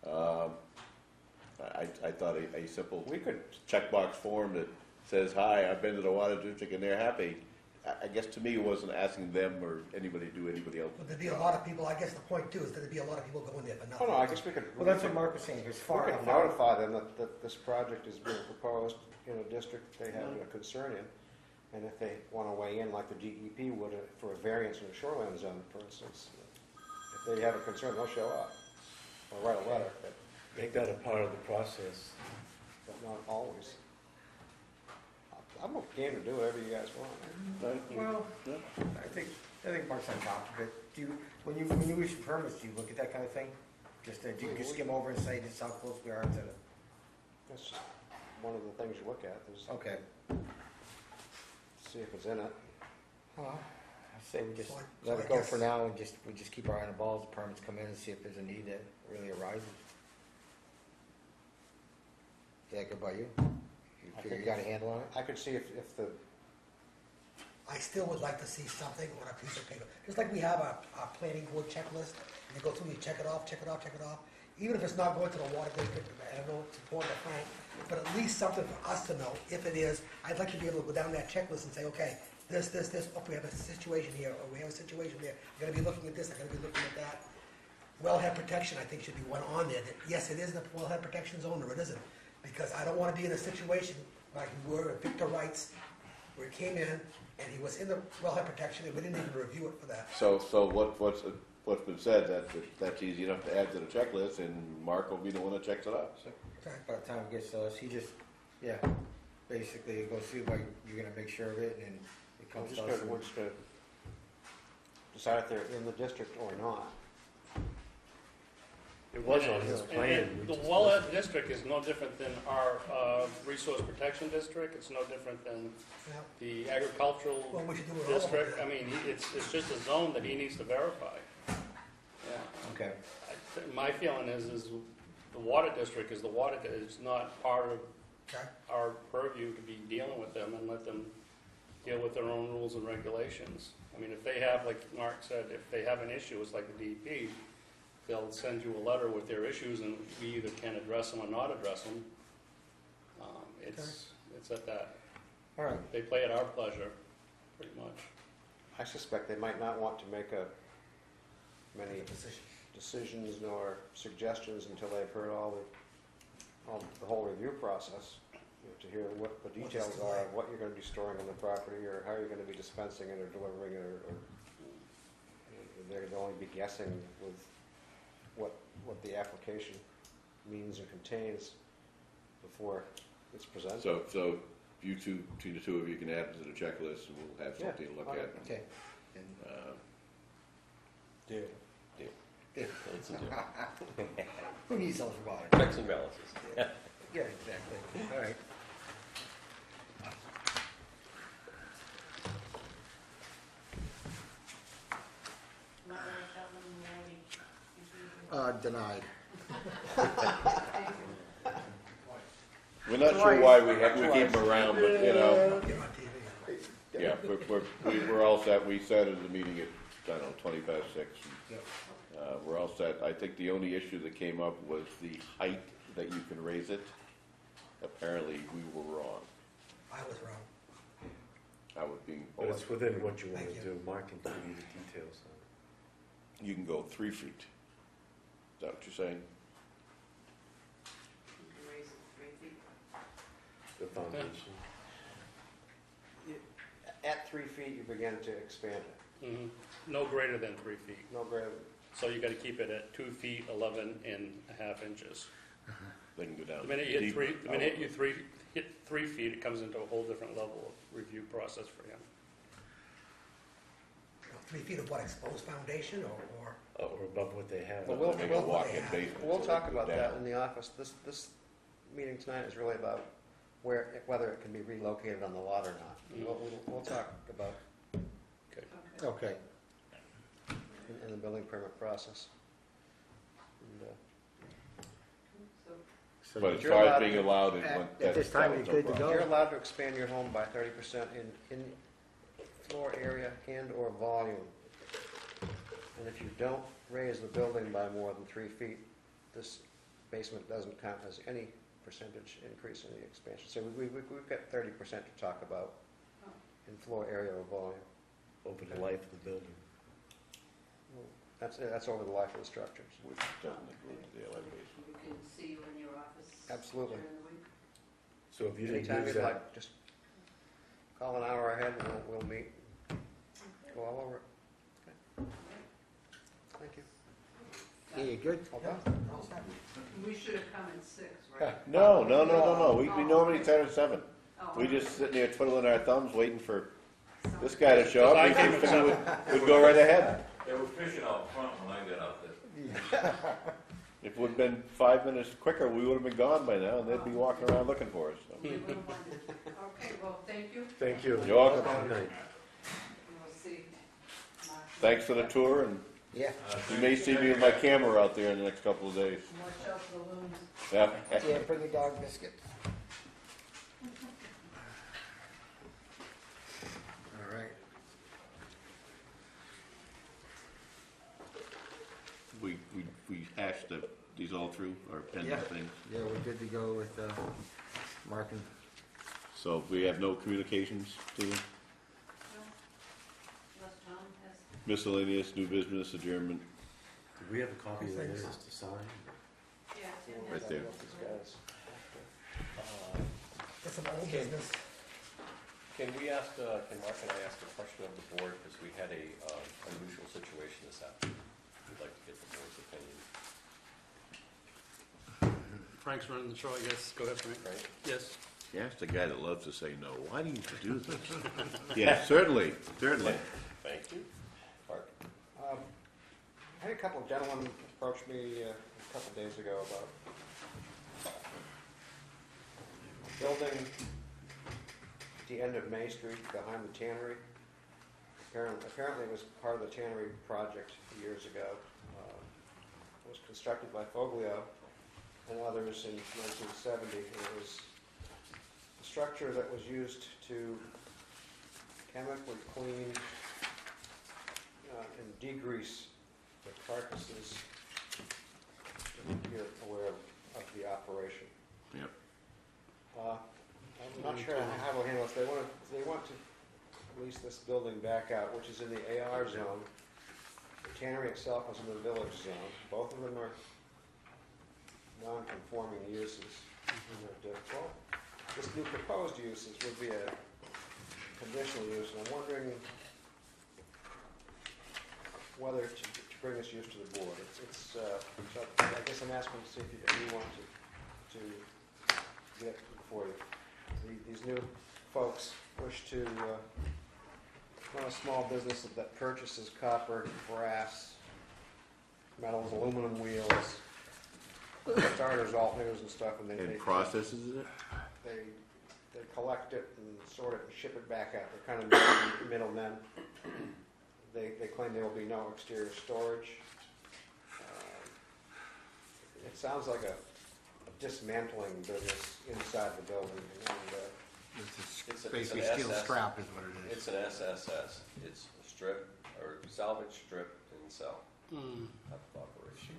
Speaker 1: I thought a simple
Speaker 3: We could,
Speaker 1: checkbox form that says, hi, I've been to the water district and they're happy. I guess to me it wasn't asking them or anybody to do anybody else.
Speaker 5: Would there be a lot of people, I guess the point too is that there'd be a lot of people going there for
Speaker 3: oh
Speaker 5: nothing.
Speaker 3: no, I guess we could.
Speaker 2: Well, that's what Mark was saying, it's
Speaker 3: We
Speaker 2: far
Speaker 3: could
Speaker 2: enough.
Speaker 3: notify them that this project is being proposed in a district they have a concern in, and if they want to weigh in, like the DEP would for a variance in a shoreline zone, for instance, if they have a concern, they'll show up, or write a letter,
Speaker 6: Make that a part of the process.
Speaker 3: but not always. I'm game to do whatever you guys want.
Speaker 2: Well, I think Mark's on top of it. Do you, when you issue permits, do you look at that kind of thing? Just, do you just skim over and say this is how close we are to the,
Speaker 3: That's just one of the things you look at, is
Speaker 2: okay.
Speaker 3: see if it's in it.
Speaker 2: Well, I say we just
Speaker 5: So I-
Speaker 2: let
Speaker 5: so
Speaker 2: it
Speaker 5: I
Speaker 2: go
Speaker 5: guess-
Speaker 2: for now and we just keep our eye on the ball as the permits come in and see if there's a need that really arises. Is that good by you? You
Speaker 3: I
Speaker 2: figure you
Speaker 3: think-
Speaker 2: got a handle on it?
Speaker 3: I could see if the,
Speaker 5: I still would like to see something on a piece of paper, just like we have our planning board checklist, and you go through, you check it off, check it off, check it off. Even if it's not going to the water district, I don't know it's important to Frank, but at least something for us to know. If it is, I'd like to be able to go down that checklist and say, okay, this, oh, we have a situation here, or we have a situation there, I'm gonna be looking at this, I'm gonna be looking at that. Wellhead protection, I think, should be one on there, that, yes, it is in the wellhead protection zone, or it isn't. Because I don't wanna be in a situation like we were at Victor Wright's, where he came in, and he was in the wellhead protection, and we didn't even review it for that.
Speaker 1: So what's been said, that's easy enough to add to the checklist, and Mark will be the one that checks it off.
Speaker 5: Okay.
Speaker 2: By the time it gets to us, he just, yeah, basically goes through, like, you're gonna make sure of it, and it
Speaker 3: we're
Speaker 2: comes
Speaker 3: just
Speaker 2: to us.
Speaker 3: gonna decide if they're in the district or not.
Speaker 6: It was on his
Speaker 8: And
Speaker 6: plan. we
Speaker 8: the
Speaker 6: just-
Speaker 8: wellhead district is no different than our resource protection district, it's no different than
Speaker 5: Yeah.
Speaker 8: the agricultural
Speaker 5: Well, we should do it all.
Speaker 8: district. I mean, it's just a zone that he needs to verify. Yeah.
Speaker 2: Okay,
Speaker 8: My feeling is the water district is is not part of
Speaker 5: Okay.
Speaker 8: our purview to be dealing with them and let them deal with their own rules and regulations. I mean, if they have, like Mark said, if they have an issue, it's like the DEP, they'll send you a letter with their issues and we either can address them or not address them. It's at that,
Speaker 2: all right.
Speaker 8: they play at our pleasure, pretty much.
Speaker 3: I suspect they might not want to make many
Speaker 5: Decision.
Speaker 3: decisions nor suggestions until they've heard the whole review process, to hear what the details
Speaker 5: What's the
Speaker 3: are,
Speaker 5: delay?
Speaker 3: of what you're gonna be storing on the property, or how you're gonna be dispensing it or delivering it, or they'll only be guessing with what the application means and contains before it's presented.
Speaker 1: So you two, between the two of you can add it to the checklist, and we'll have something to look
Speaker 3: Yeah,
Speaker 1: at.
Speaker 2: Okay.
Speaker 3: Deal.
Speaker 7: It's a deal.
Speaker 2: Who needs self water?
Speaker 7: Checks and balances.
Speaker 2: Yeah, exactly. All right.
Speaker 4: Not really tell them where we-
Speaker 2: Denied.
Speaker 1: We're not sure why we keep them around, but, you know,
Speaker 5: Get on TV.
Speaker 1: yeah, we're all set. We said at the meeting at, I don't know, 6:20.
Speaker 2: Yep.
Speaker 1: We're all set. I think the only issue that came up was the height that you can raise it.
Speaker 7: apparently we were wrong.
Speaker 5: I was wrong.
Speaker 1: I would be,
Speaker 6: But it's within what you want
Speaker 5: Thank
Speaker 6: to
Speaker 5: you.
Speaker 6: do. Mark can give you the details on
Speaker 1: you can go 3 feet. Is that what you're saying?
Speaker 6: the foundation.
Speaker 3: At 3 feet, you begin to expand it.
Speaker 8: Mhm. No greater than 3 feet.
Speaker 3: No greater.
Speaker 8: So you gotta keep it at 2 feet, 11.5 inches.
Speaker 1: They can go down.
Speaker 8: The minute you hit
Speaker 1: deep.
Speaker 8: three, the minute you hit 3 feet, it comes into a whole different level of review process for him.
Speaker 5: 3 feet of what, exposed foundation or?
Speaker 6: Or above what they have.
Speaker 3: Well,
Speaker 1: Make a walk-in basement.
Speaker 3: We'll
Speaker 1: so
Speaker 3: talk
Speaker 1: they can go
Speaker 3: about that
Speaker 1: down.
Speaker 3: in the office. This meeting tonight is really about whether it can be relocated on the lot or not. We'll talk about
Speaker 8: Okay.
Speaker 2: Okay.
Speaker 3: in the building permit process. And,
Speaker 2: So
Speaker 1: But as
Speaker 3: you're
Speaker 1: far
Speaker 3: allowed
Speaker 1: as being
Speaker 3: to-
Speaker 1: allowed, it
Speaker 2: at
Speaker 1: went-
Speaker 2: this
Speaker 1: that's
Speaker 2: time,
Speaker 1: that was
Speaker 2: you're
Speaker 1: no
Speaker 2: good to
Speaker 1: problem.
Speaker 2: go?
Speaker 3: You're allowed to expand your home by 30% in floor area and/or volume. And if you don't raise the building by more than 3 feet, this basement doesn't count as any percentage increase in the expansion. So we've got 30% to talk about in floor area or volume.
Speaker 6: Over the life of the building.
Speaker 3: That's over the life of the structures.
Speaker 1: Which doesn't include the elevation.
Speaker 9: We can see you in your office.
Speaker 3: Absolutely.
Speaker 9: During the week.
Speaker 6: So if you didn't
Speaker 3: Anytime
Speaker 6: use
Speaker 3: you'd
Speaker 6: that,
Speaker 3: like, just call an hour ahead and we'll meet, go all over it. Okay. Thank you.
Speaker 2: Yeah, you good?
Speaker 3: All done?
Speaker 5: All set.
Speaker 9: We should have come at 6, right?
Speaker 1: No. We normally start at 7.
Speaker 9: Oh,
Speaker 1: We just sitting there twiddling our thumbs, waiting for
Speaker 9: so-
Speaker 1: this guy to show up.
Speaker 8: I
Speaker 1: We
Speaker 8: came at
Speaker 1: figured we'd go right ahead.
Speaker 10: They were fishing out front when I got out there.
Speaker 1: If it would have been 5 minutes quicker, we would have been gone by now, and they'd be walking around looking for us. so.
Speaker 9: We would have wondered. Okay, well, thank you.
Speaker 6: thank you.
Speaker 1: You're welcome.
Speaker 6: Good night.
Speaker 9: We'll see. Mark.
Speaker 1: Thanks for the tour, and
Speaker 2: Yeah.
Speaker 1: you may see me with my camera out there in the next couple of days.
Speaker 9: Watch out for the loons.
Speaker 1: Yeah.
Speaker 2: Yeah, bring your dog biscuits. All right.
Speaker 1: We hashed these all through, our pending
Speaker 2: Yeah.
Speaker 1: things.
Speaker 2: Yeah, we're good to go with Mark and
Speaker 1: So we have no communications to them?
Speaker 4: Unless Tom has,
Speaker 1: Miscellaneous, new business, adjournment.
Speaker 6: Do we have a copy of the
Speaker 5: Thanks.
Speaker 6: minutes to sign?
Speaker 4: yeah, Tim
Speaker 1: Right
Speaker 4: has.
Speaker 1: there.
Speaker 3: These guys.
Speaker 5: There's some old business.
Speaker 7: Can we ask, can Mark and I ask a question of the board, because we had a unusual situation this afternoon. We'd like to get the board's opinion,
Speaker 8: Frank's running the show, I guess. Go ahead, Frank.
Speaker 7: right?
Speaker 8: Yes.
Speaker 1: You asked a guy that loves to say no. Why do you do this? Yeah, certainly.
Speaker 7: Thank you. Mark?
Speaker 3: I had a couple of gentlemen approach me a couple of days ago about a building at the end of May Street behind the tannery. Apparently it was part of the tannery project years ago. It was constructed by Foglio and others in 1970. And it was a structure that was used to chemically clean and degrease the carcasses. You're aware of the operation.
Speaker 1: Yep.
Speaker 3: I'm not sure how we'll handle this. They want to lease this building back out, which is in the AR zone. The tannery itself is in the village zone. Both of them are non-conforming uses. And they're difficult. This new proposed uses would be a conditional use, and I'm wondering whether to bring this use to the board. So I guess I'm asking to see if you want to get it before you. These new folks wish to run a small business that purchases copper, brass, metals, aluminum wheels, starters, alternators, and stuff, and
Speaker 1: And processes it?
Speaker 3: they collect it and sort it and ship it back out. They're kind of middlemen. They claim there will be no exterior storage. It sounds like a dismantling business inside the building. And,
Speaker 7: It's an
Speaker 2: basically steel
Speaker 7: SS.
Speaker 2: scrap is what it is.
Speaker 7: It's an SSS. It's strip, or salvage, strip, and sell
Speaker 8: Hmm.
Speaker 7: type of operation.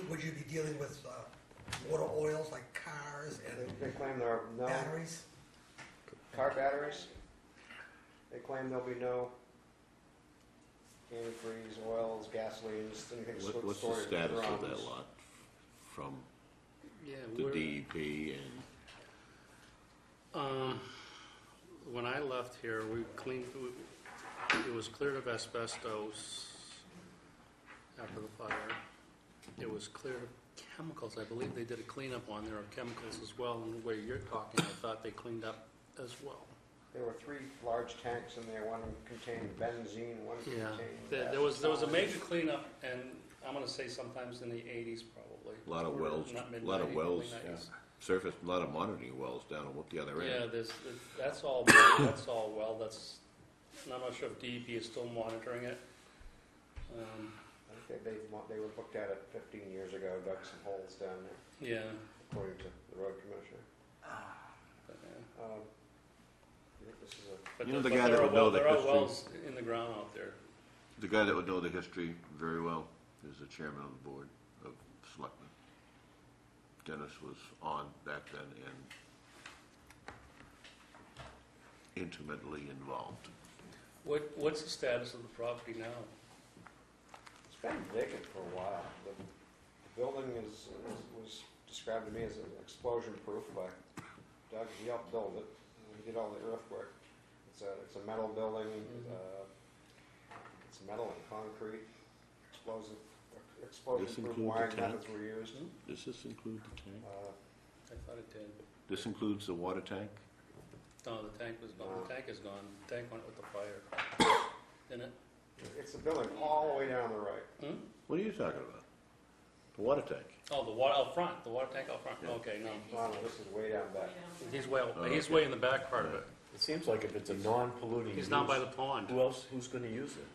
Speaker 5: Would you be dealing with motor oils like cars and
Speaker 3: They claim there are no
Speaker 5: batteries.
Speaker 3: car batteries. They claim there'll be no antifreeze, oils, gasolines, anything
Speaker 1: What's the
Speaker 3: stored in
Speaker 1: status of
Speaker 3: drums.
Speaker 1: that lot from
Speaker 8: Yeah,
Speaker 1: the
Speaker 8: we're,
Speaker 1: DEP and,
Speaker 8: when I left here, we cleaned, it was cleared of asbestos after the fire. It was cleared of chemicals. I believe they did a cleanup on there of chemicals as well. And the way you're talking, I thought they cleaned up as well.
Speaker 3: There were 3 large tanks in there, one contained benzene, one
Speaker 8: Yeah,
Speaker 3: contained...
Speaker 8: there was a major cleanup, and I'm gonna say sometimes in the 80s probably.
Speaker 1: a lot of
Speaker 8: Or
Speaker 1: wells,
Speaker 8: not
Speaker 1: a lot of
Speaker 8: mid-90s,
Speaker 1: wells,
Speaker 8: early 90s.
Speaker 1: surface, a lot of monitoring wells down on the other
Speaker 8: Yeah,
Speaker 1: end.
Speaker 8: that's all, that's, and I'm not sure if DEP is still monitoring it.
Speaker 3: I think they were looked at it 15 years ago, dug some holes down there,
Speaker 8: Yeah,
Speaker 3: according to the road commissioner.
Speaker 8: but, yeah.
Speaker 3: I think this is a...
Speaker 8: But
Speaker 1: You know
Speaker 8: there-
Speaker 1: the
Speaker 8: but
Speaker 1: guy
Speaker 8: there
Speaker 1: that
Speaker 8: are
Speaker 1: would know
Speaker 8: well-
Speaker 1: the
Speaker 8: there are
Speaker 1: history?
Speaker 8: wells in the ground out there.
Speaker 1: The guy that would know the history very well is the chairman of the board of selectmen. Dennis was on back then and intimately involved.
Speaker 8: What's the status of the property now?
Speaker 3: It's been vacant for a while. The building was described to me as explosion-proof by Doug. He helped build it. He did all the earthwork. It's a metal building. It's metal and concrete. Explosion-proof
Speaker 1: include the
Speaker 3: wiring
Speaker 1: tank?
Speaker 3: methods were used.
Speaker 1: Does this include the tank?
Speaker 8: I thought it did.
Speaker 1: This includes the water tank?
Speaker 8: No, the tank was gone. The tank is gone. The tank went with the fire. Didn't it?
Speaker 3: It's a building all the way down the right.
Speaker 1: What are you talking about? The water tank?
Speaker 8: Oh, the water out front, the water tank out front.
Speaker 1: Yeah.
Speaker 8: Okay, no.
Speaker 3: No, this is way down back.
Speaker 8: He's way,
Speaker 1: Oh,
Speaker 8: he's
Speaker 1: okay.
Speaker 8: way in the back part of it.
Speaker 6: It seems like if it's a non-polluting
Speaker 8: He's
Speaker 6: use,
Speaker 8: down by the pond.
Speaker 6: who else, who's gonna use it?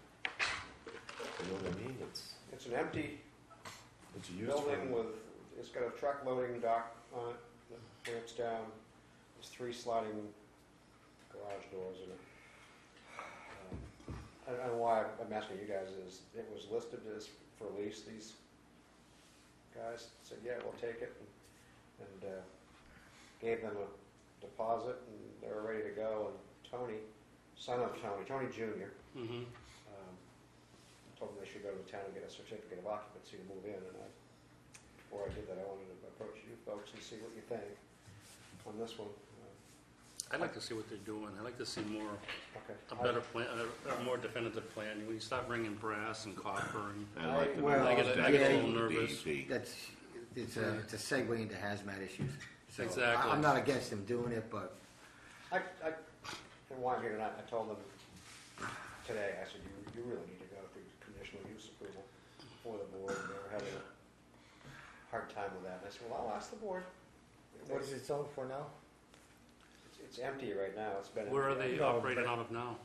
Speaker 6: You know what I mean?
Speaker 3: It's an empty
Speaker 6: It's used for...
Speaker 3: building it's got a truck loading dock on it that ramps down. There's 3 sliding garage doors in it. I don't know why I'm asking you guys is, it was listed as for lease. These guys said, yeah, we'll take it, and gave them a deposit, and they were ready to go. And Tony, son of Tony Jr.,
Speaker 8: Mm-hmm.
Speaker 3: told them they should go to the town and get a certificate of occupancy to move in. And before I did that, I wanted to approach you folks and see what you think on this one.
Speaker 8: I'd like to see what they're doing. I'd like to see more,
Speaker 3: Okay.
Speaker 8: a better plan, a more definitive plan. When you start bringing brass and copper and,
Speaker 1: I'd like to know
Speaker 2: Well,
Speaker 1: the
Speaker 8: I get a
Speaker 1: status
Speaker 8: little
Speaker 1: of the
Speaker 8: nervous.
Speaker 1: DEP.
Speaker 2: It's a segue into hazmat issues. So
Speaker 8: Exactly.
Speaker 2: I'm not against them doing it, but
Speaker 3: And why I'm here tonight, I told them today, I said, you really need to go through conditional use approval for the board. And they were having a hard time with that. And I said, well, I'll ask the board.
Speaker 2: what is it zoned for now?
Speaker 3: It's empty right now. It's been
Speaker 8: where are they
Speaker 3: empty.
Speaker 2: No,
Speaker 8: operating
Speaker 2: but-
Speaker 8: out of now?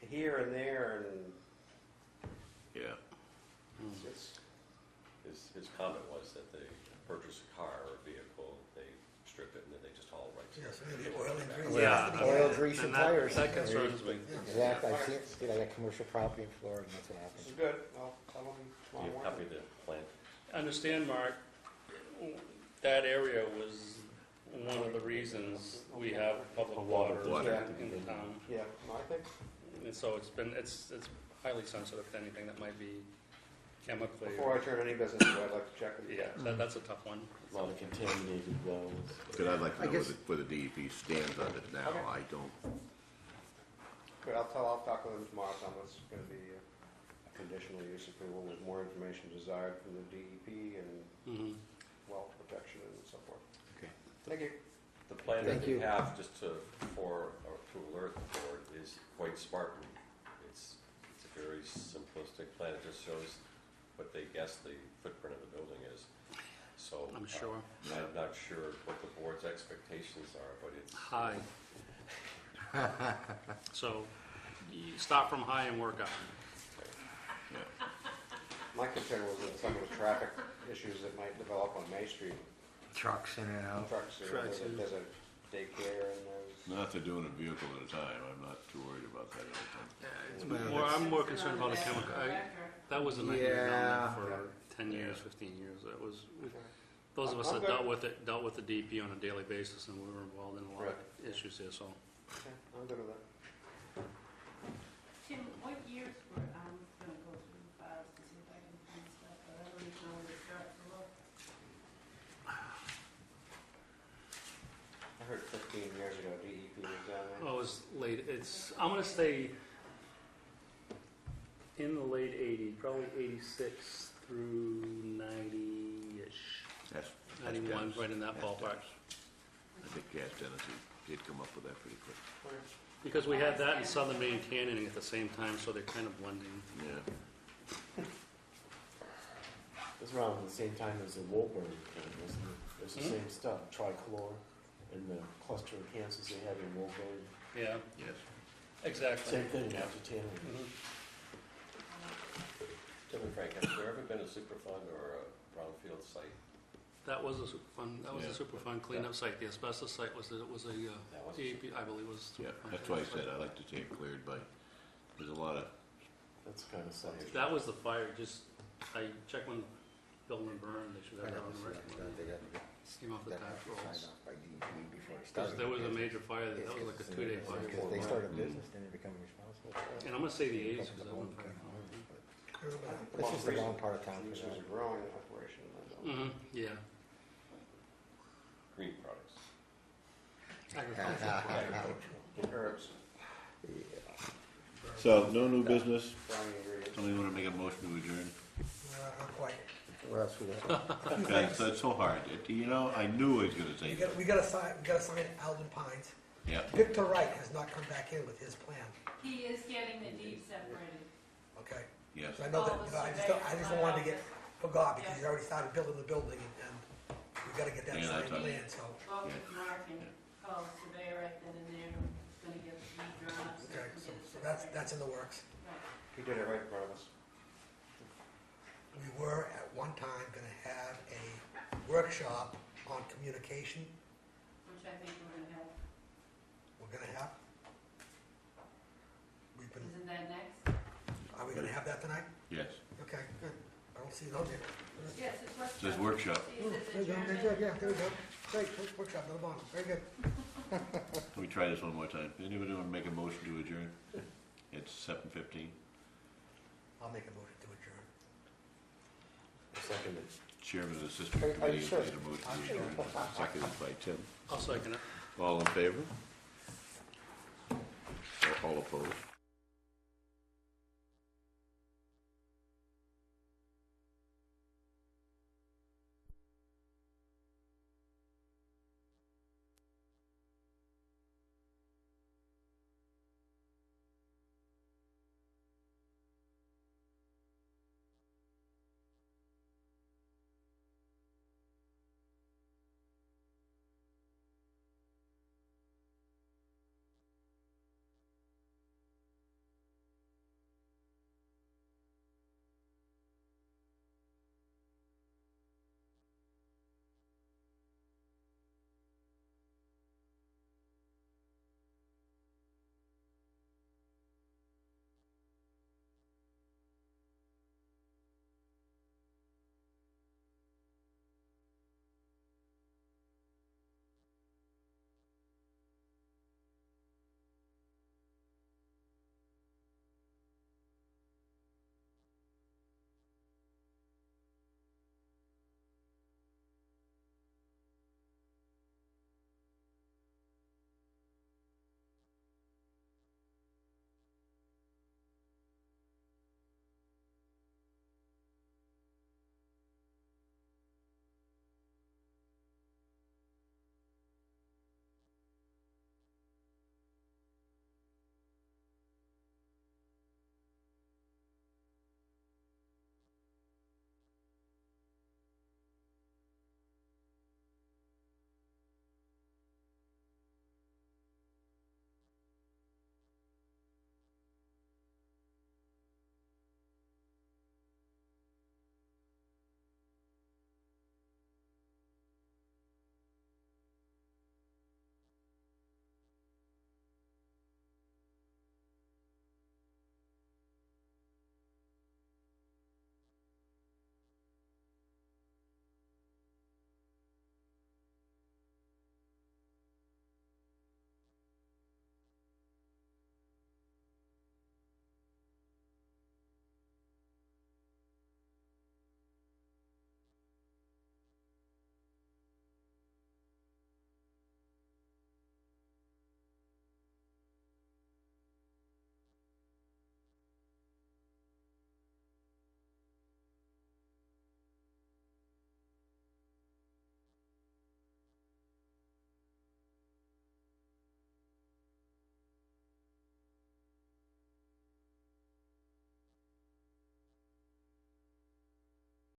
Speaker 3: Here and there, and
Speaker 1: Yeah.
Speaker 3: it's
Speaker 7: His comment was that they purchase a car or a vehicle, they strip it, and then they just haul right to
Speaker 5: Yes,
Speaker 7: it.
Speaker 5: the oil and grease.
Speaker 8: Yeah.
Speaker 5: has to be
Speaker 2: Oil,
Speaker 5: added.
Speaker 2: grease, and
Speaker 8: And that-
Speaker 2: tires.
Speaker 8: That concerns me.
Speaker 2: Exactly. I see it. I got commercial property in Florida, and that's what
Speaker 3: this is
Speaker 2: happens.
Speaker 3: good. I'll tell them
Speaker 7: Do
Speaker 3: tomorrow
Speaker 7: you
Speaker 3: morning.
Speaker 7: copy the plan?
Speaker 8: Understand, Mark, that area was one of the reasons we have public water
Speaker 1: Water.
Speaker 8: in the town.
Speaker 3: Yeah, no, I think
Speaker 8: And so it's highly sensitive to anything that might be chemically.
Speaker 3: before I turn any business away, I'd like to check with you.
Speaker 8: Yeah, that's a tough one.
Speaker 6: A lot of contaminated wells.
Speaker 1: Because I'd like to
Speaker 2: I
Speaker 1: know
Speaker 2: guess-
Speaker 1: where the DEP stands on it now.
Speaker 3: Okay.
Speaker 1: I don't,
Speaker 3: Good, I'll talk with them tomorrow. Tell them it's going to be a conditional use approval with more information desired from the DEP and
Speaker 8: Mhm.
Speaker 3: well protection and so forth.
Speaker 1: Okay.
Speaker 3: Thank you.
Speaker 7: The plan that
Speaker 2: Thank
Speaker 7: we
Speaker 2: you.
Speaker 7: have, just to alert the board, is quite Spartan. It's a very simplistic plan. It just shows what they guess the footprint of the building is. So
Speaker 8: I'm sure.
Speaker 7: I'm not sure what the board's expectations are, but it's
Speaker 8: High. So you start from high and work up.
Speaker 3: My concern was with some of the traffic issues that might develop on May Street.
Speaker 2: Trucks in and out.
Speaker 3: Trucks,
Speaker 8: Trucks, yeah.
Speaker 3: there's a daycare and there's...
Speaker 1: not if they're doing a vehicle at a time. I'm not too worried about that at all.
Speaker 2: Well,
Speaker 8: Well, I'm more concerned about the chemical. That was a nightmare down
Speaker 2: Yeah.
Speaker 8: there for 10 years, 15 years. That was, Those of us
Speaker 3: I'm
Speaker 8: that
Speaker 3: good.
Speaker 8: dealt with the DP on a daily basis, and we were involved in a lot of issues here, so.
Speaker 3: Okay, I'm good with that.
Speaker 4: Tim, what years were, I'm gonna go through the files to see if I can find stuff, but I don't even know where to start to look.
Speaker 3: I heard 15 years ago DEP was down there.
Speaker 8: Oh, it was late, I'm gonna say in the late 80s, probably 86 through 90-ish.
Speaker 1: That's
Speaker 8: 91,
Speaker 1: Dennis.
Speaker 8: right in that
Speaker 1: That's
Speaker 8: ballpark.
Speaker 1: Dennis. I think Gas Dennis, he'd come up with that pretty quick.
Speaker 8: Because we had that and Southern Maine canyoning at the same time, so they're kind of blending.
Speaker 1: Yeah.
Speaker 6: It was around the same time as the Waterboro thing, wasn't it? It was the
Speaker 8: Hmm?
Speaker 6: same stuff, trichlor and the cluster of cancers they had in Waterboro.
Speaker 8: Yeah,
Speaker 1: Yes.
Speaker 8: exactly.
Speaker 6: Same thing after tanning.
Speaker 8: Mhm.
Speaker 7: Tim and Frank, has there ever been a Superfund or a brownfield site?
Speaker 8: That was a Superfund, that was
Speaker 1: Yeah.
Speaker 8: a Superfund cleanup site. The asbestos site was a
Speaker 7: That was a
Speaker 8: DEP, I believe was
Speaker 1: Yeah,
Speaker 8: Superfund.
Speaker 1: that's why I said I like to see it cleared by, there's a lot of,
Speaker 6: That's kind of sad.
Speaker 8: That was the fire, just, I checked when building and burn, they should have that on the record. Came off the
Speaker 2: That
Speaker 8: tax
Speaker 2: has to be
Speaker 8: rolls.
Speaker 2: signed off by DEP before it
Speaker 8: Because
Speaker 2: started.
Speaker 8: there was a major fire, that was like a 2-day fire.
Speaker 2: Because they start a business, then they become responsible for it.
Speaker 8: And I'm gonna say the 80s,
Speaker 2: Becomes
Speaker 8: because
Speaker 2: a
Speaker 8: I
Speaker 2: whole
Speaker 8: went fire.
Speaker 2: thing.
Speaker 5: But
Speaker 2: It's just the wrong part of town for
Speaker 3: This was a
Speaker 2: that.
Speaker 3: growing operation.
Speaker 8: Mm-hmm, yeah.
Speaker 7: Green products.
Speaker 8: Agricultural.
Speaker 3: Herbs,
Speaker 1: so no new business.
Speaker 3: browning ingredients.
Speaker 1: Somebody want to make a motion to adjourn?
Speaker 5: Not quite.
Speaker 2: What else we got?
Speaker 1: God, it's so hard. You know, I knew I was gonna say that.
Speaker 5: We gotta sign Alden Pines.
Speaker 1: Yeah.
Speaker 5: Victor Wright has not come back in with his plan,
Speaker 4: He is getting the deed separated.
Speaker 5: okay?
Speaker 1: Yes.
Speaker 5: So I know that, I just don't want to get forgot because he's already started building the building and we gotta get that
Speaker 1: Yeah,
Speaker 5: signed
Speaker 1: that's
Speaker 5: plan, so.
Speaker 4: Well, Mark and call the surveyor right then and there, gonna get the deed drawn up.
Speaker 5: Okay,
Speaker 4: we
Speaker 5: so
Speaker 4: can get it
Speaker 5: that's
Speaker 4: separated.
Speaker 5: in the works.
Speaker 4: Right.
Speaker 3: He did it right in front of us.
Speaker 5: We were at one time gonna have a workshop on communication.
Speaker 4: Which I think we're gonna have.
Speaker 5: We're gonna have. We've been,
Speaker 4: Isn't that next?
Speaker 5: are we gonna have that tonight?
Speaker 1: Yes.
Speaker 5: Okay, good. I don't see it on there.
Speaker 4: Yes, it's workshop.
Speaker 1: Says workshop.
Speaker 4: See, it says
Speaker 5: There you go,
Speaker 4: adjournment.
Speaker 5: there you go, yeah, there we go. Great, workshop, on the bottom, very good.
Speaker 1: Let me try this one more time. Anybody want to make a motion to adjourn? It's 7:15.
Speaker 5: I'll make a motion to adjourn.
Speaker 6: Seconded.
Speaker 1: Chairman of the Assistant
Speaker 2: Are you
Speaker 1: Committee has
Speaker 2: sure?
Speaker 1: made a motion to adjourn. Seconded by Tim.
Speaker 8: I'll second it.
Speaker 1: All in favor? All opposed?